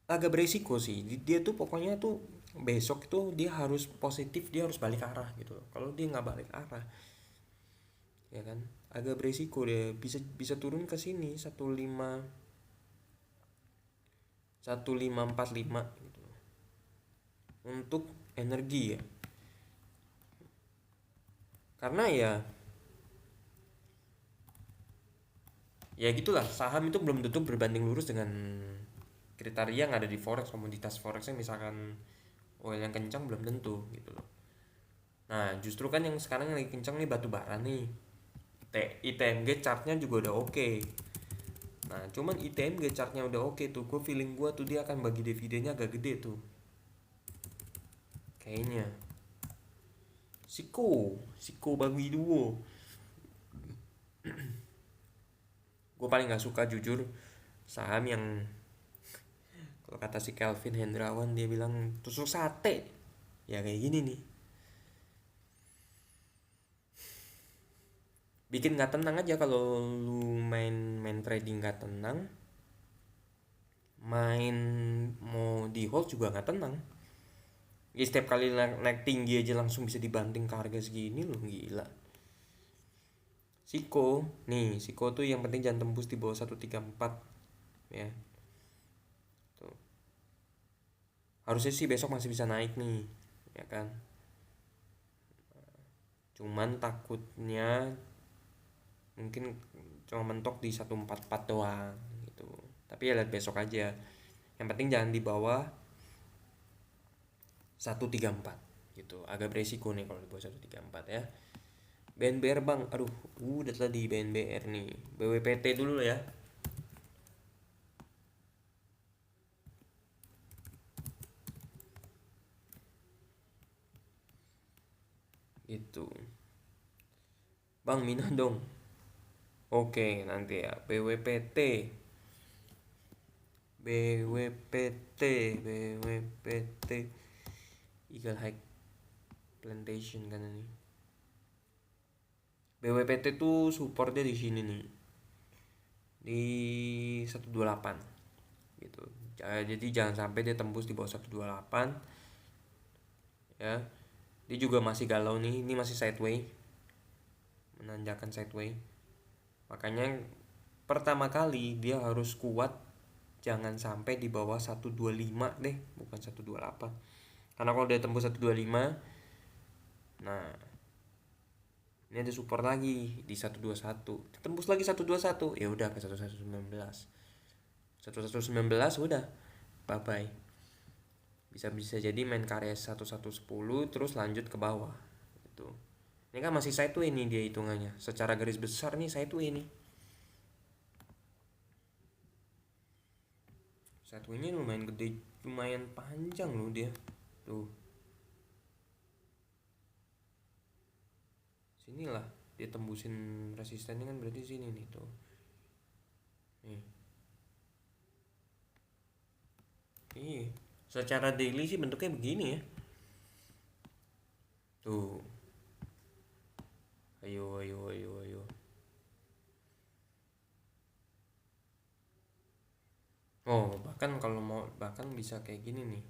agak beresiko sih. Dia tuh pokoknya tuh besok itu dia harus positif, dia harus balik arah gitu loh. Kalau dia nggak balik arah, ya kan, agak beresiko, dia bisa bisa turun ke sini 1545 gitu loh. Untuk energi ya, karena ya gitulah, saham itu belum tentu berbanding lurus dengan kriteria yang ada di forex. Komoditas forexnya misalkan oil yang kencang belum tentu gitu loh. Nah justru kan yang sekarang yang lagi kencang nih batu bara nih. ITMG chartnya juga udah oke. Nah cuman ITMG chartnya udah oke tuh, gue feeling gue tuh dia akan bagi dividennya agak gede tuh kayaknya. Siko bagi duo. Gue paling nggak suka jujur saham yang, kalau kata si Kelvin Hendrawan, dia bilang tusuk sate. Ya kayak gini nih, bikin nggak tenang aja. Kalau lu main main trading nggak tenang, main mau di hold juga nggak tenang. Ya, setiap kali naik tinggi aja langsung bisa dibanting ke harga segini, loh gila. Siko tuh yang penting jangan tembus di bawah 134 ya. Tuh. Harusnya sih besok masih bisa naik nih, ya kan. Cuman takutnya mungkin cuma mentok di 144 doang gitu. Tapi ya lihat besok aja. Yang penting jangan di bawah 134 gitu. Agak beresiko nih kalau di bawah 134 ya. BNBR bang, aduh, udah tadi BNBR nih. BWPT dulu ya. Itu. Bang Mina dong. Oke, nanti ya. BWPT. BWPT. BWPT. Eagle High Plantation kan ini. BWPT tuh supportnya di sini nih. Di 128 gitu. Jadi jangan sampai dia tembus di bawah 128 ya. Dia juga masih galau nih, ini masih sideway, menanjakan sideway. Makanya pertama kali dia harus kuat jangan sampai di bawah 125 deh, bukan 128. Karena kalau dia tembus 125, nah ini ada support lagi di 121, tembus lagi 121, ya udah ke 1119. 1119 udah bye bye. Bisa jadi main karya 1110 terus lanjut ke bawah gitu. Ini kan masih sideways nih dia hitungannya. Secara garis besar nih sideways nih. Sideways-nya lumayan gede, lumayan panjang loh dia. Tuh. Sinilah dia tembusin resistennya kan, berarti sini nih tuh. Nih. Iya. Secara daily sih bentuknya begini ya. Tuh. Ayo. Oh, bahkan bisa kayak gini nih.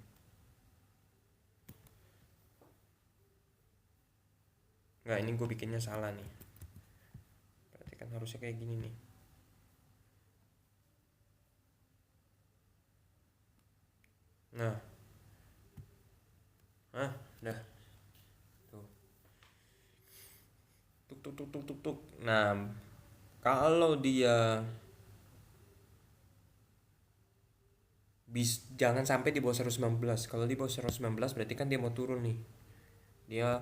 Nggak, ini gue bikinnya salah nih. Berarti kan harusnya kayak gini nih. Nah. Dah. Tuh. Tuk. Nah, kalau dia jangan sampai di bawah 119. Kalau di bawah 119 berarti kan dia mau turun nih. Dia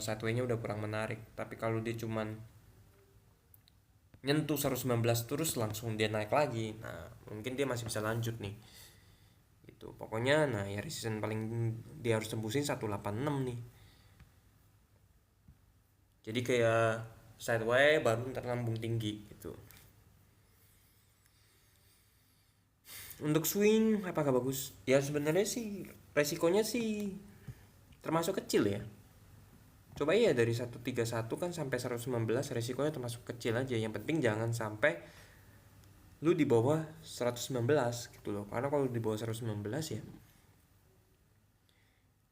sideways-nya udah kurang menarik. Tapi kalau dia cuman nyentuh 119 terus langsung dia naik lagi, nah mungkin dia masih bisa lanjut nih gitu. Pokoknya nah ya resisten paling dia harus tembusin 186 nih. Jadi kayak sideways baru ntar lambung tinggi gitu. Untuk swing apakah bagus? Ya sebenarnya sih resikonya sih termasuk kecil ya. Coba ya dari 131 kan sampai 119 resikonya termasuk kecil aja. Yang penting jangan sampai lu di bawah 119 gitu loh. Karena kalau di bawah 119 ya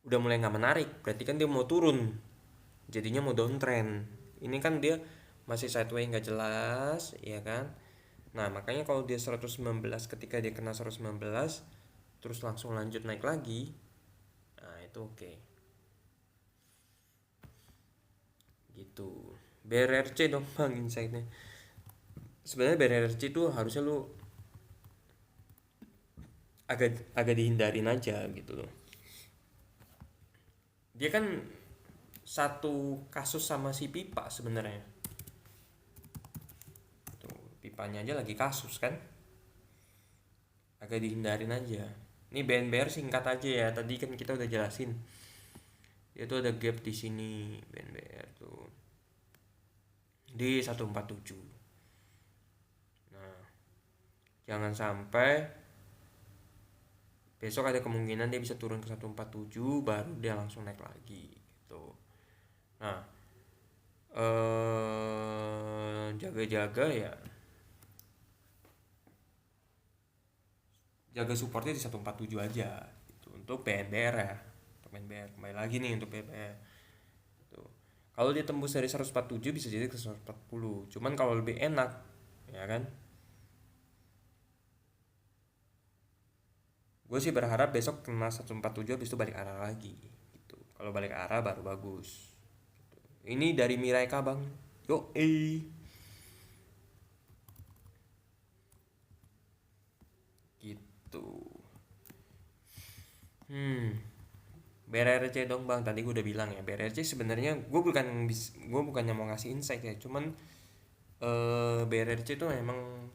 udah mulai nggak menarik. Berarti kan dia mau turun. Jadinya mau downtrend. Ini kan dia masih sideways nggak jelas, ya kan? Nah, makanya kalau dia 119 ketika dia kena 119 terus langsung lanjut naik lagi, nah itu oke. Gitu. BRRC dong bang insight-nya. Sebenarnya BRRC itu harusnya lu agak dihindarin aja gitu loh. Dia kan satu kasus sama si Pipa sebenarnya. Tuh, Pipanya aja lagi kasus kan. Agak dihindarin aja. Ini BNBR singkat aja ya. Tadi kan kita udah jelasin. Dia tuh ada gap di sini BNBR tuh. Di 147. Nah, jangan sampai besok ada kemungkinan dia bisa turun ke 147 baru dia langsung naik lagi gitu. Nah, jaga-jaga ya. Jaga supportnya di 147 aja gitu. Untuk BNBR ya. Untuk BNBR kembali lagi nih untuk BNBR. Tuh. Kalau dia tembus dari 147 bisa jadi ke 140. Cuman kalau lebih enak ya kan, gue sih berharap besok kena 147 habis itu balik arah lagi gitu. Kalau balik arah baru bagus gitu. Ini dari Miraika bang. Yo gitu. BRRC dong bang, tadi gue udah bilang ya BRRC sebenarnya gue bukannya mau ngasih insight ya, cuman BRRC itu memang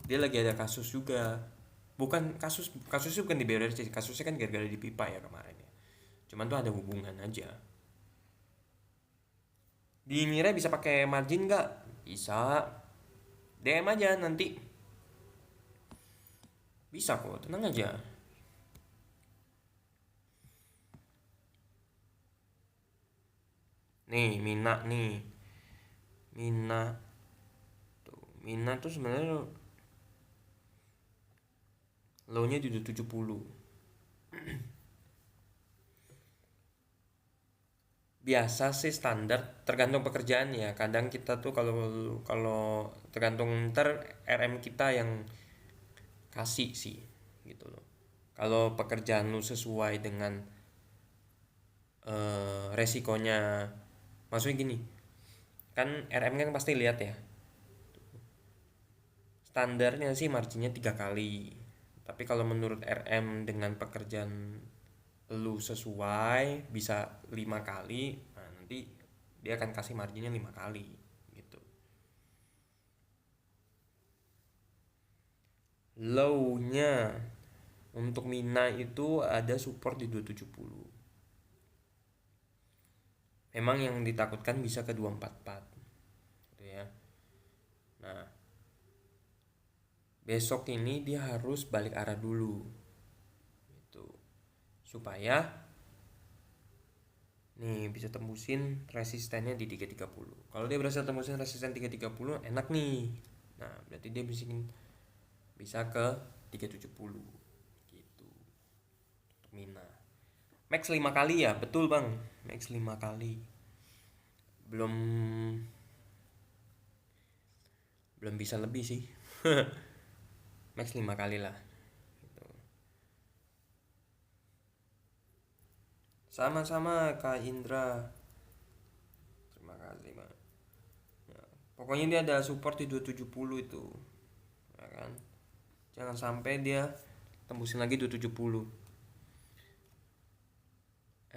dia lagi ada kasus juga. Bukan kasusnya bukan di BRRC, kasusnya kan gara-gara di pipa ya kemarin ya. Cuman tuh ada hubungan aja. Di Mira bisa pakai margin nggak? Bisa. DM aja nanti. Bisa kok, tenang aja. Nih, nih. Mina tuh, Mina tuh sebenarnya low-nya di 70. biasa sih standar, tergantung pekerjaan ya. Kadang kita tuh kalau kalau tergantung ntar RM kita yang kasih sih gitu loh. Kalau pekerjaan lu sesuai dengan resikonya, maksudnya gini, kan RM kan pasti lihat ya, standarnya sih marginnya 3 kali, tapi kalau menurut RM dengan pekerjaan lu sesuai bisa 5 kali, nah nanti dia akan kasih marginnya 5 kali gitu. Low-nya untuk Mina itu ada support di 270. Memang yang ditakutkan bisa ke 244 gitu ya. Nah, besok ini dia harus balik arah dulu gitu. Supaya nih bisa tembusin resistennya di 330. Kalau dia berhasil tembusin resisten 330 enak nih. Nah, berarti dia bisa ke 370 gitu. Untuk Mina. Max 5 kali ya, betul Bang. Max 5 kali. Belum belum bisa lebih sih. Max 5 kali lah. Gitu. Sama-sama Kak Indra. Terima kasih, Bang. Ya, pokoknya dia ada support di 270 itu. Ya kan? Jangan sampai dia tembusin lagi 270.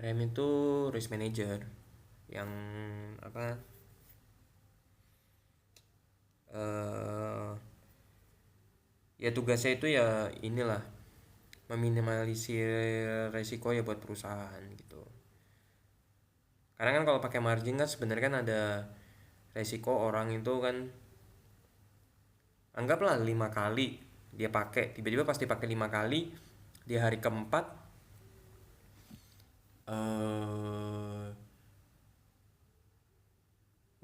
RM itu risk manager yang apa ya tugasnya itu ya inilah meminimalisir resiko ya buat perusahaan gitu. Karena kan kalau pakai margin kan sebenarnya kan ada resiko orang itu kan, anggaplah 5 kali dia pakai, tiba-tiba pasti pakai 5 kali di hari keempat eh,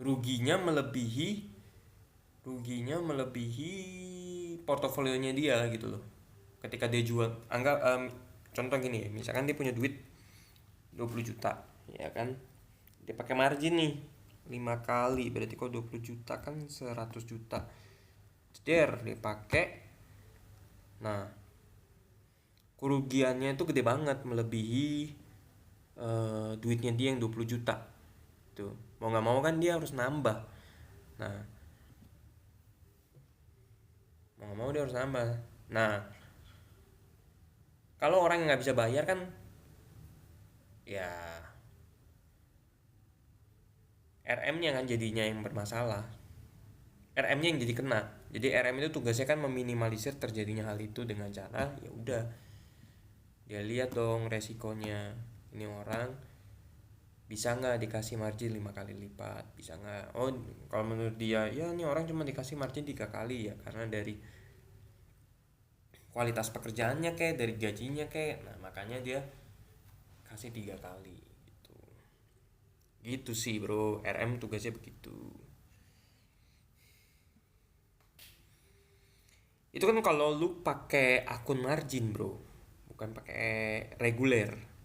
ruginya melebihi ruginya melebihi portofolionya dia gitu loh. Ketika dia jual, anggap contoh gini ya, misalkan dia punya duit 20 juta ya kan, dia pakai margin nih 5 kali, berarti kalau 20 juta kan 100 juta dia pakai. Nah, kerugiannya itu gede banget, melebihi duitnya dia yang 20 juta tuh. Mau nggak mau kan dia harus nambah. Nah, mau nggak mau dia harus nambah. Nah, kalau orang yang nggak bisa bayar kan ya RM-nya kan jadinya yang bermasalah. RM-nya yang jadi kena. Jadi RM itu tugasnya kan meminimalisir terjadinya hal itu dengan cara ya udah dia lihat dong resikonya. Ini orang bisa nggak dikasih margin 5 kali lipat, bisa nggak, oh kalau menurut dia ya ini orang cuma dikasih margin 3 kali ya karena dari kualitas pekerjaannya kayak dari gajinya kayak, nah makanya dia kasih 3 kali gitu. Gitu sih bro, RM tugasnya begitu. Itu kan kalau lu pakai akun margin bro, bukan pakai reguler.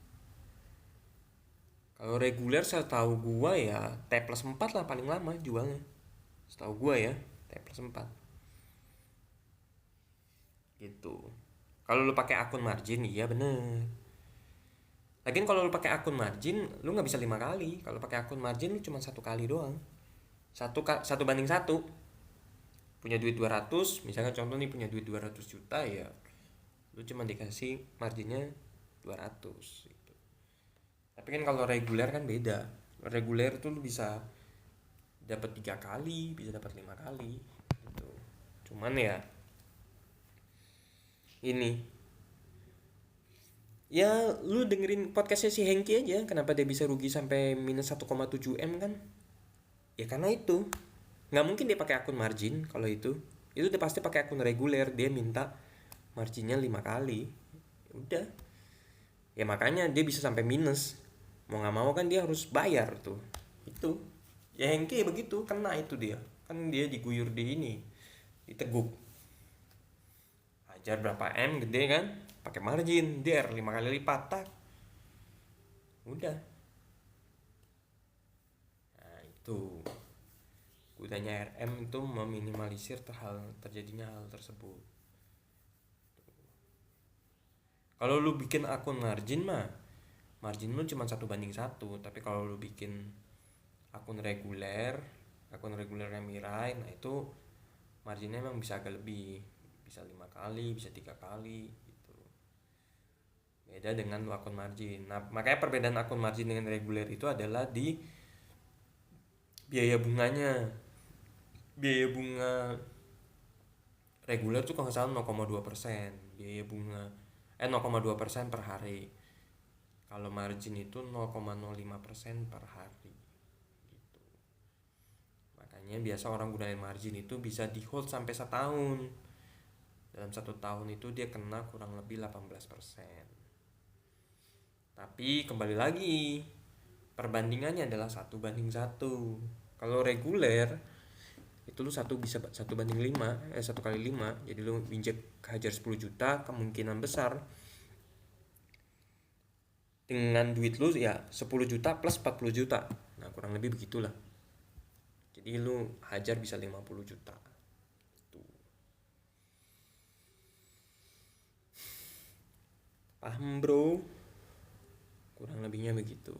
Kalau reguler saya tahu gua ya T+4 lah paling lama jualnya. Setahu gua ya T+4 gitu. Kalau lu pakai akun margin iya bener. Lagian kalau lu pakai akun margin lu nggak bisa 5 kali. Kalau pakai akun margin lu cuma 1 kali doang. Satu banding satu. Punya duit 200, misalkan contoh nih punya duit 200 juta ya. Lu cuma dikasih marginnya 200 gitu. Tapi kan kalau reguler kan beda. Reguler tuh lu bisa dapat 3 kali, bisa dapat 5 kali gitu. Cuman ya ini ya lu dengerin podcastnya si Hengki aja, kenapa dia bisa rugi sampai minus 1,7 M kan, ya karena itu nggak mungkin dia pakai akun margin. Kalau itu udah pasti pakai akun reguler, dia minta marginnya 5 kali. Ya udah, ya makanya dia bisa sampai minus, mau nggak mau kan dia harus bayar tuh. Itu ya Hengki begitu, kena itu dia kan, dia diguyur di ini, diteguk. Ajar berapa M gede kan, pakai margin der 5 kali lipat tak, udah Tuh, gunanya RM itu meminimalisir terjadinya hal tersebut. Kalau lu bikin akun margin mah, margin lu cuma 1:1, tapi kalau lu bikin akun reguler, akun regulernya Mirai, nah itu marginnya emang bisa agak lebih, bisa 5 kali, bisa 3 kali gitu. Beda dengan akun margin. Nah, makanya perbedaan akun margin dengan reguler itu adalah di biaya bunganya. Biaya bunga reguler tuh kalau nggak salah 0,2%, biaya bunga 0,2% per hari. Kalau margin itu 0,05% per hari gitu. Makanya biasa orang gunain margin itu bisa di hold sampai setahun. Dalam 1 tahun itu dia kena kurang lebih 18%. Tapi kembali lagi, perbandingannya adalah 1:1. Kalau reguler itu lu bisa 1:5, 1 kali 5, jadi lu injek hajar 10 juta, kemungkinan besar dengan duit lu ya 10 juta plus 40 juta, nah kurang lebih begitulah, jadi lu hajar bisa 50 juta tuh. Paham bro, kurang lebihnya begitu.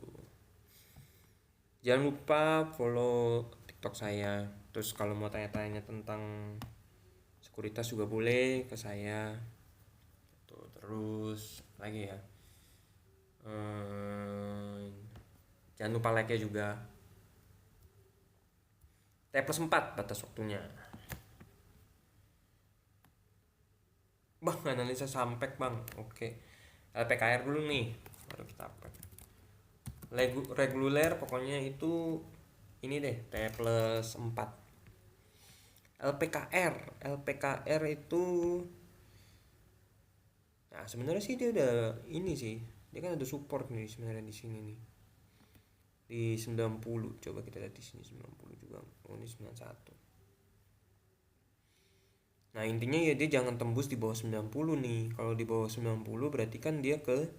Jangan lupa follow TikTok saya. Terus kalau mau tanya-tanya tentang sekuritas juga boleh ke saya. Tuh, terus lagi ya. Jangan lupa like-nya juga. T+4 batas waktunya. Bang, analisa Sampek bang. Oke. LPKR dulu nih. Baru kita upload. Reguler pokoknya itu ini deh, T+4. LPKR itu nah sebenarnya sih dia udah ini sih, dia kan ada support nih sebenarnya di sini nih, di 90. Coba kita lihat di sini 90 juga. Oh, ini 91. Nah intinya ya dia jangan tembus di bawah 90 nih. Kalau di bawah 90 berarti kan dia ke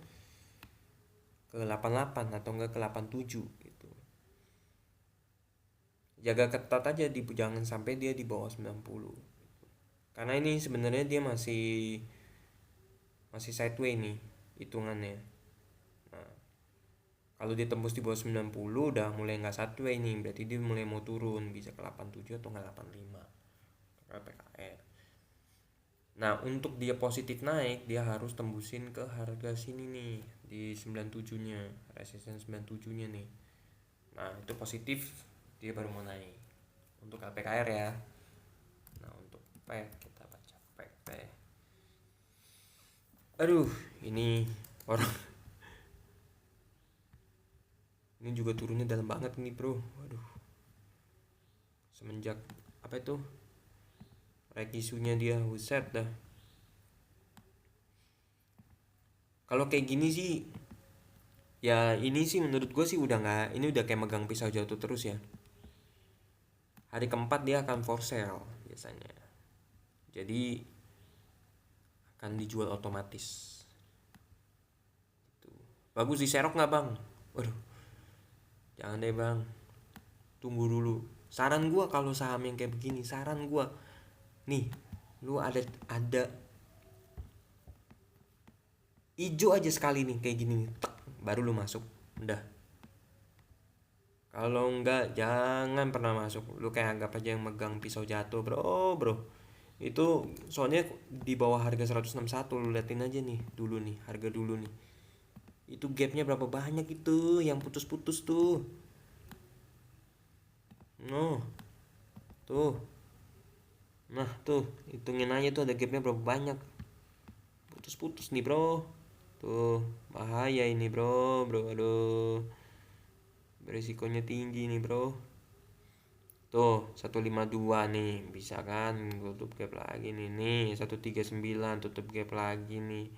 88 atau enggak ke 87 gitu. Jaga ketat aja, jangan sampai dia di bawah 90. Karena ini sebenarnya dia masih sideway nih hitungannya. Nah, kalau dia tembus di bawah 90 udah mulai nggak sideway nih, berarti dia mulai mau turun, bisa ke 87 atau nggak 85 PKR. Nah, untuk dia positif naik, dia harus tembusin ke harga sini nih, di 97-nya, resisten 97-nya nih. Nah, itu positif, dia baru mau naik. Untuk LPKR ya. Nah, untuk P, kita baca P. Aduh, ini orang ini juga turunnya dalam banget nih, bro. Waduh. Semenjak apa itu? Isunya dia, buset dah. Kalau kayak gini sih ya ini sih menurut gue sih udah nggak, ini udah kayak megang pisau jatuh terus ya. Hari keempat dia akan for sale biasanya, jadi akan dijual otomatis. Tuh. Bagus di serok nggak bang? Waduh, jangan deh bang, tunggu dulu. Saran gue kalau saham yang kayak begini, saran gue nih, lu ada hijau aja sekali nih kayak gini nih, baru lu masuk. Udah, kalau enggak jangan pernah masuk. Lu kayak anggap aja yang megang pisau jatuh, bro. Itu soalnya di bawah harga 161, lu liatin aja nih dulu nih, harga dulu nih. Itu gapnya berapa banyak itu yang putus-putus tuh. No. Tuh. Nah, tuh, hitungin aja tuh ada gapnya berapa banyak. Putus-putus nih, bro. Tuh, bahaya ini, bro. Aduh. Beresikonya tinggi nih, bro. Tuh 152 nih, bisa kan tutup gap lagi nih 139 tutup gap lagi nih.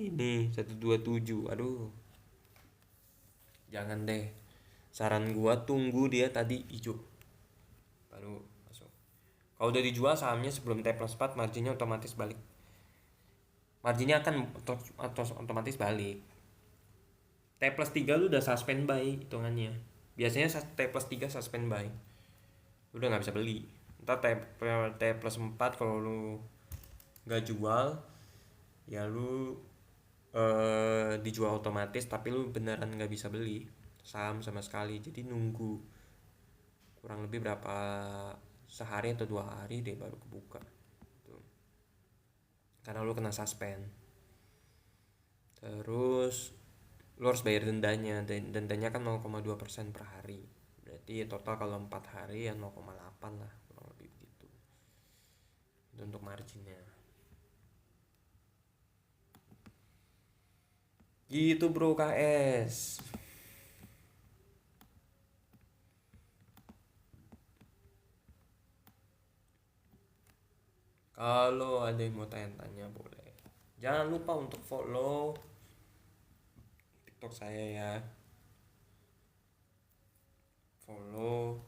Nih 127. Aduh, jangan deh, saran gua tunggu dia tadi hijau baru masuk. Kalau udah dijual sahamnya sebelum T+4, marginnya otomatis balik, marginnya akan otomatis balik. T+3 lu udah suspend buy hitungannya. biasanya T plus 3 suspend buy, udah nggak bisa beli. Ntar T plus 4 kalau lu nggak jual ya lu dijual otomatis, tapi lu beneran nggak bisa beli saham sama sekali. Jadi nunggu kurang lebih berapa, sehari atau 2 hari deh baru kebuka tuh, karena lu kena suspend. Terus lu harus bayar dendanya, dan dendanya kan 0,2% per hari, berarti total kalau 4 hari ya 0,8 lah kurang lebih begitu. Itu untuk marginnya gitu bro KS. Kalau ada yang mau tanya-tanya boleh. Jangan lupa untuk follow TikTok saya ya. Follow.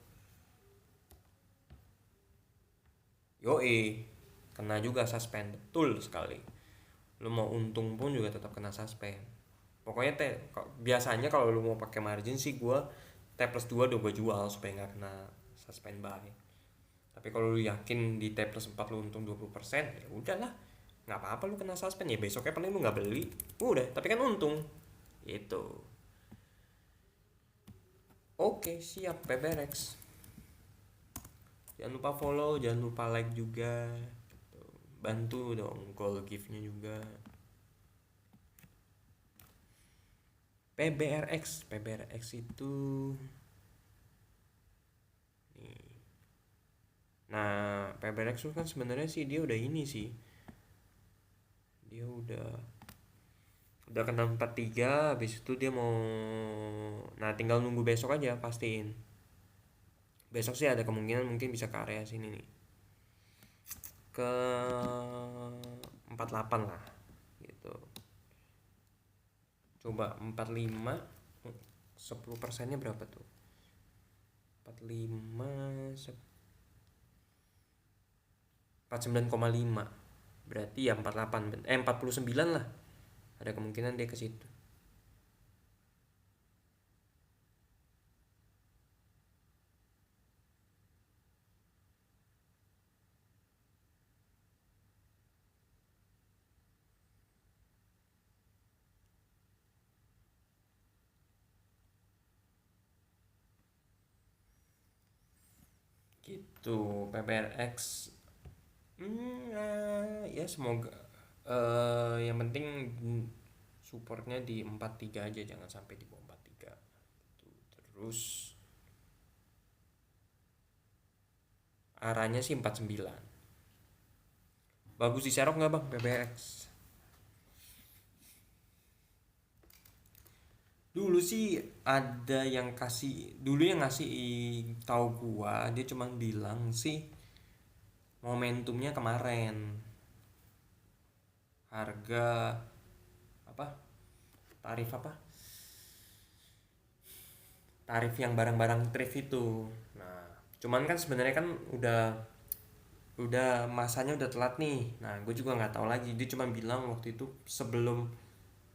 Yoi, kena juga suspend, betul sekali. Lu mau untung pun juga tetap kena suspend. Pokoknya biasanya kalau lu mau pakai margin sih gua T plus 2 udah gua jual supaya nggak kena suspend buy. Tapi kalau lu yakin di T plus 4 lu untung 20%, ya udahlah. Nggak apa-apa lu kena suspend, ya besoknya paling lu nggak beli. Udah, tapi kan untung. Itu. Oke, siap PBRX. Jangan lupa follow, jangan lupa like juga. Bantu dong goal gift-nya juga. PBRX itu nih. Nah, PBRX itu kan sebenarnya sih dia udah ini sih. Dia udah kena 43, habis itu dia mau, nah tinggal nunggu besok aja pastiin. Besok sih ada kemungkinan mungkin bisa ke area sini nih. Ke 48 lah gitu. Coba 45, 10%-nya berapa tuh? 45 49,5, berarti ya 49 lah, ada kemungkinan dia ke situ. Gitu PPRX. Ya semoga yang penting supportnya di 43 aja, jangan sampai di bawah 43 gitu. Terus arahnya sih 49. Bagus di serok nggak bang PPRX? Dulu sih ada yang ngasih tahu gua, dia cuma bilang sih momentumnya kemarin, harga apa, tarif apa, tarif yang barang-barang thrift itu. Nah cuman kan sebenarnya kan udah masanya udah telat nih. Nah gue juga nggak tahu lagi, dia cuma bilang waktu itu sebelum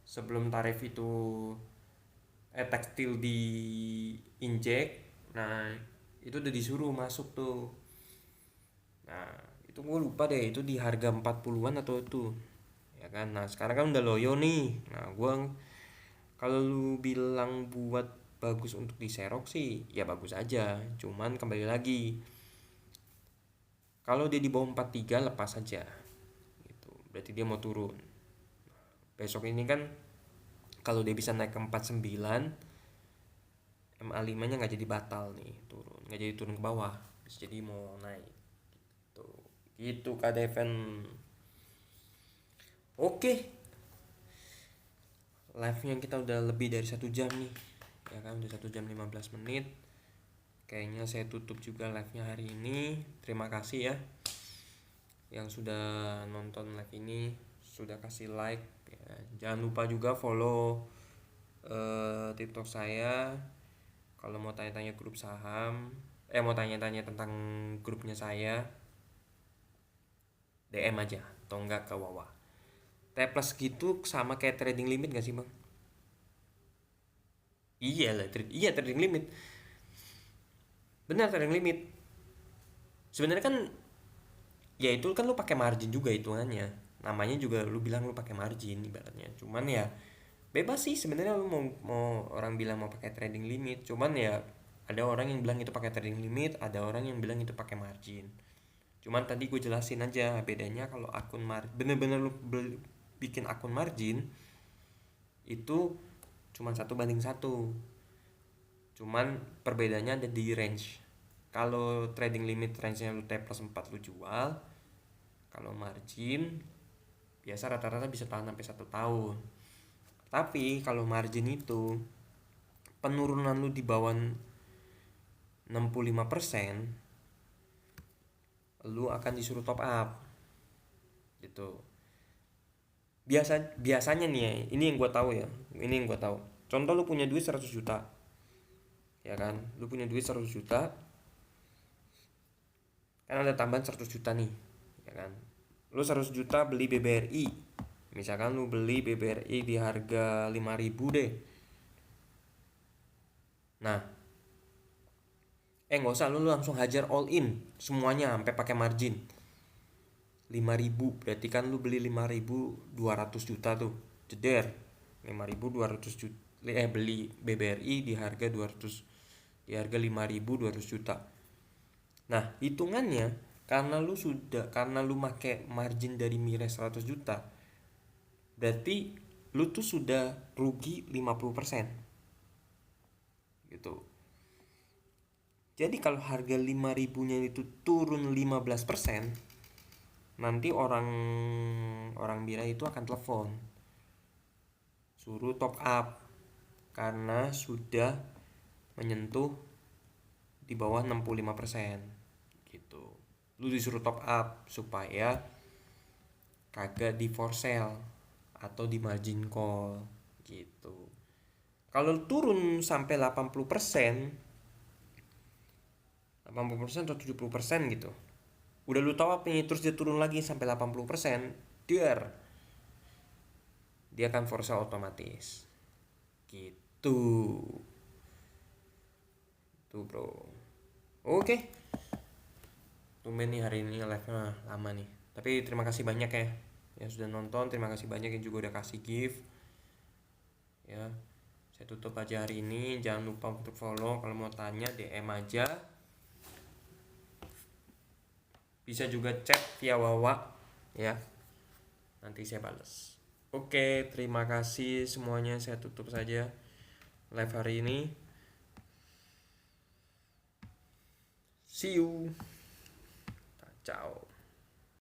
sebelum tarif itu tekstil di injek, nah itu udah disuruh masuk tuh. Nah itu gue lupa deh itu di harga 40-an atau itu ya kan. Nah sekarang kan udah loyo nih. Nah gue, kalau lu bilang buat bagus untuk diserok sih ya bagus aja, cuman kembali lagi kalau dia di bawah 43 lepas aja gitu, berarti dia mau turun. Besok ini kan kalau dia bisa naik ke 49, MA5 nya nggak jadi batal nih, turun nggak jadi turun ke bawah, bisa jadi mau naik gitu. Gitu Kak Deven. Oke, live nya kita udah lebih dari 1 jam nih ya kan, udah 1 jam 15 menit. Kayaknya saya tutup juga live nya hari ini. Terima kasih ya yang sudah nonton live ini, sudah kasih like ya. Jangan lupa juga follow TikTok saya. Kalau mau tanya-tanya grup saham, mau tanya-tanya tentang grupnya saya, DM aja atau enggak ke Wawa. T plus gitu sama kayak trading limit gak sih bang? Iya lah, trading limit. Benar, trading limit. Sebenarnya kan ya itu kan lu pakai margin juga hitungannya. Namanya juga lu bilang lu pakai margin ibaratnya. Cuman ya bebas sih sebenarnya lu mau orang bilang mau pakai trading limit. Cuman ya ada orang yang bilang itu pakai trading limit, ada orang yang bilang itu pakai margin. Cuman tadi gue jelasin aja bedanya kalau akun margin bener-bener lu bikin akun margin itu cuman 1:1. Cuman perbedaannya ada di range. Kalau trading limit range-nya lu T+4 lu jual. Kalau margin biasa rata-rata bisa tahan sampai 1 tahun. Tapi kalau margin itu penurunan lu di bawah 65%, lu akan disuruh top up gitu. Biasanya nih ya, ini yang gue tahu ya. Ini yang gue tahu. Contoh lu punya duit 100 juta. Ya kan? Lu punya duit 100 juta. Kan ada tambahan 100 juta nih. Ya kan? Lu 100 juta beli BBRI. Misalkan lu beli BBRI di harga 5.000 deh. Nah, nggak usah, lu langsung hajar all in semuanya sampai pakai margin 5.000, berarti kan lu beli 5.200 juta tuh, jeder 5.200 juta, beli BBRI di harga 200, di harga 5.200 juta. Nah hitungannya karena lu pakai margin dari miras 100 juta, berarti lu tuh sudah rugi 50% gitu. Jadi kalau harga 5.000-nya itu turun 15%, nanti orang Bira itu akan telepon suruh top up karena sudah menyentuh di bawah 65% gitu. Lu disuruh top up supaya kagak di for sale atau di margin call gitu. Kalau turun sampai 80% atau 70% gitu, udah lu top up nih terus dia turun lagi sampai 80%, dia akan for sale otomatis gitu tuh bro. Oke, tumben nih hari ini live nya lama nih, tapi terima kasih banyak ya yang sudah nonton, terima kasih banyak yang juga udah kasih gift ya. Saya tutup aja hari ini, jangan lupa untuk follow, kalau mau tanya DM aja, bisa juga chat via Wawa ya, nanti saya balas. Oke, terima kasih semuanya, saya tutup saja live hari ini. See you. Ciao.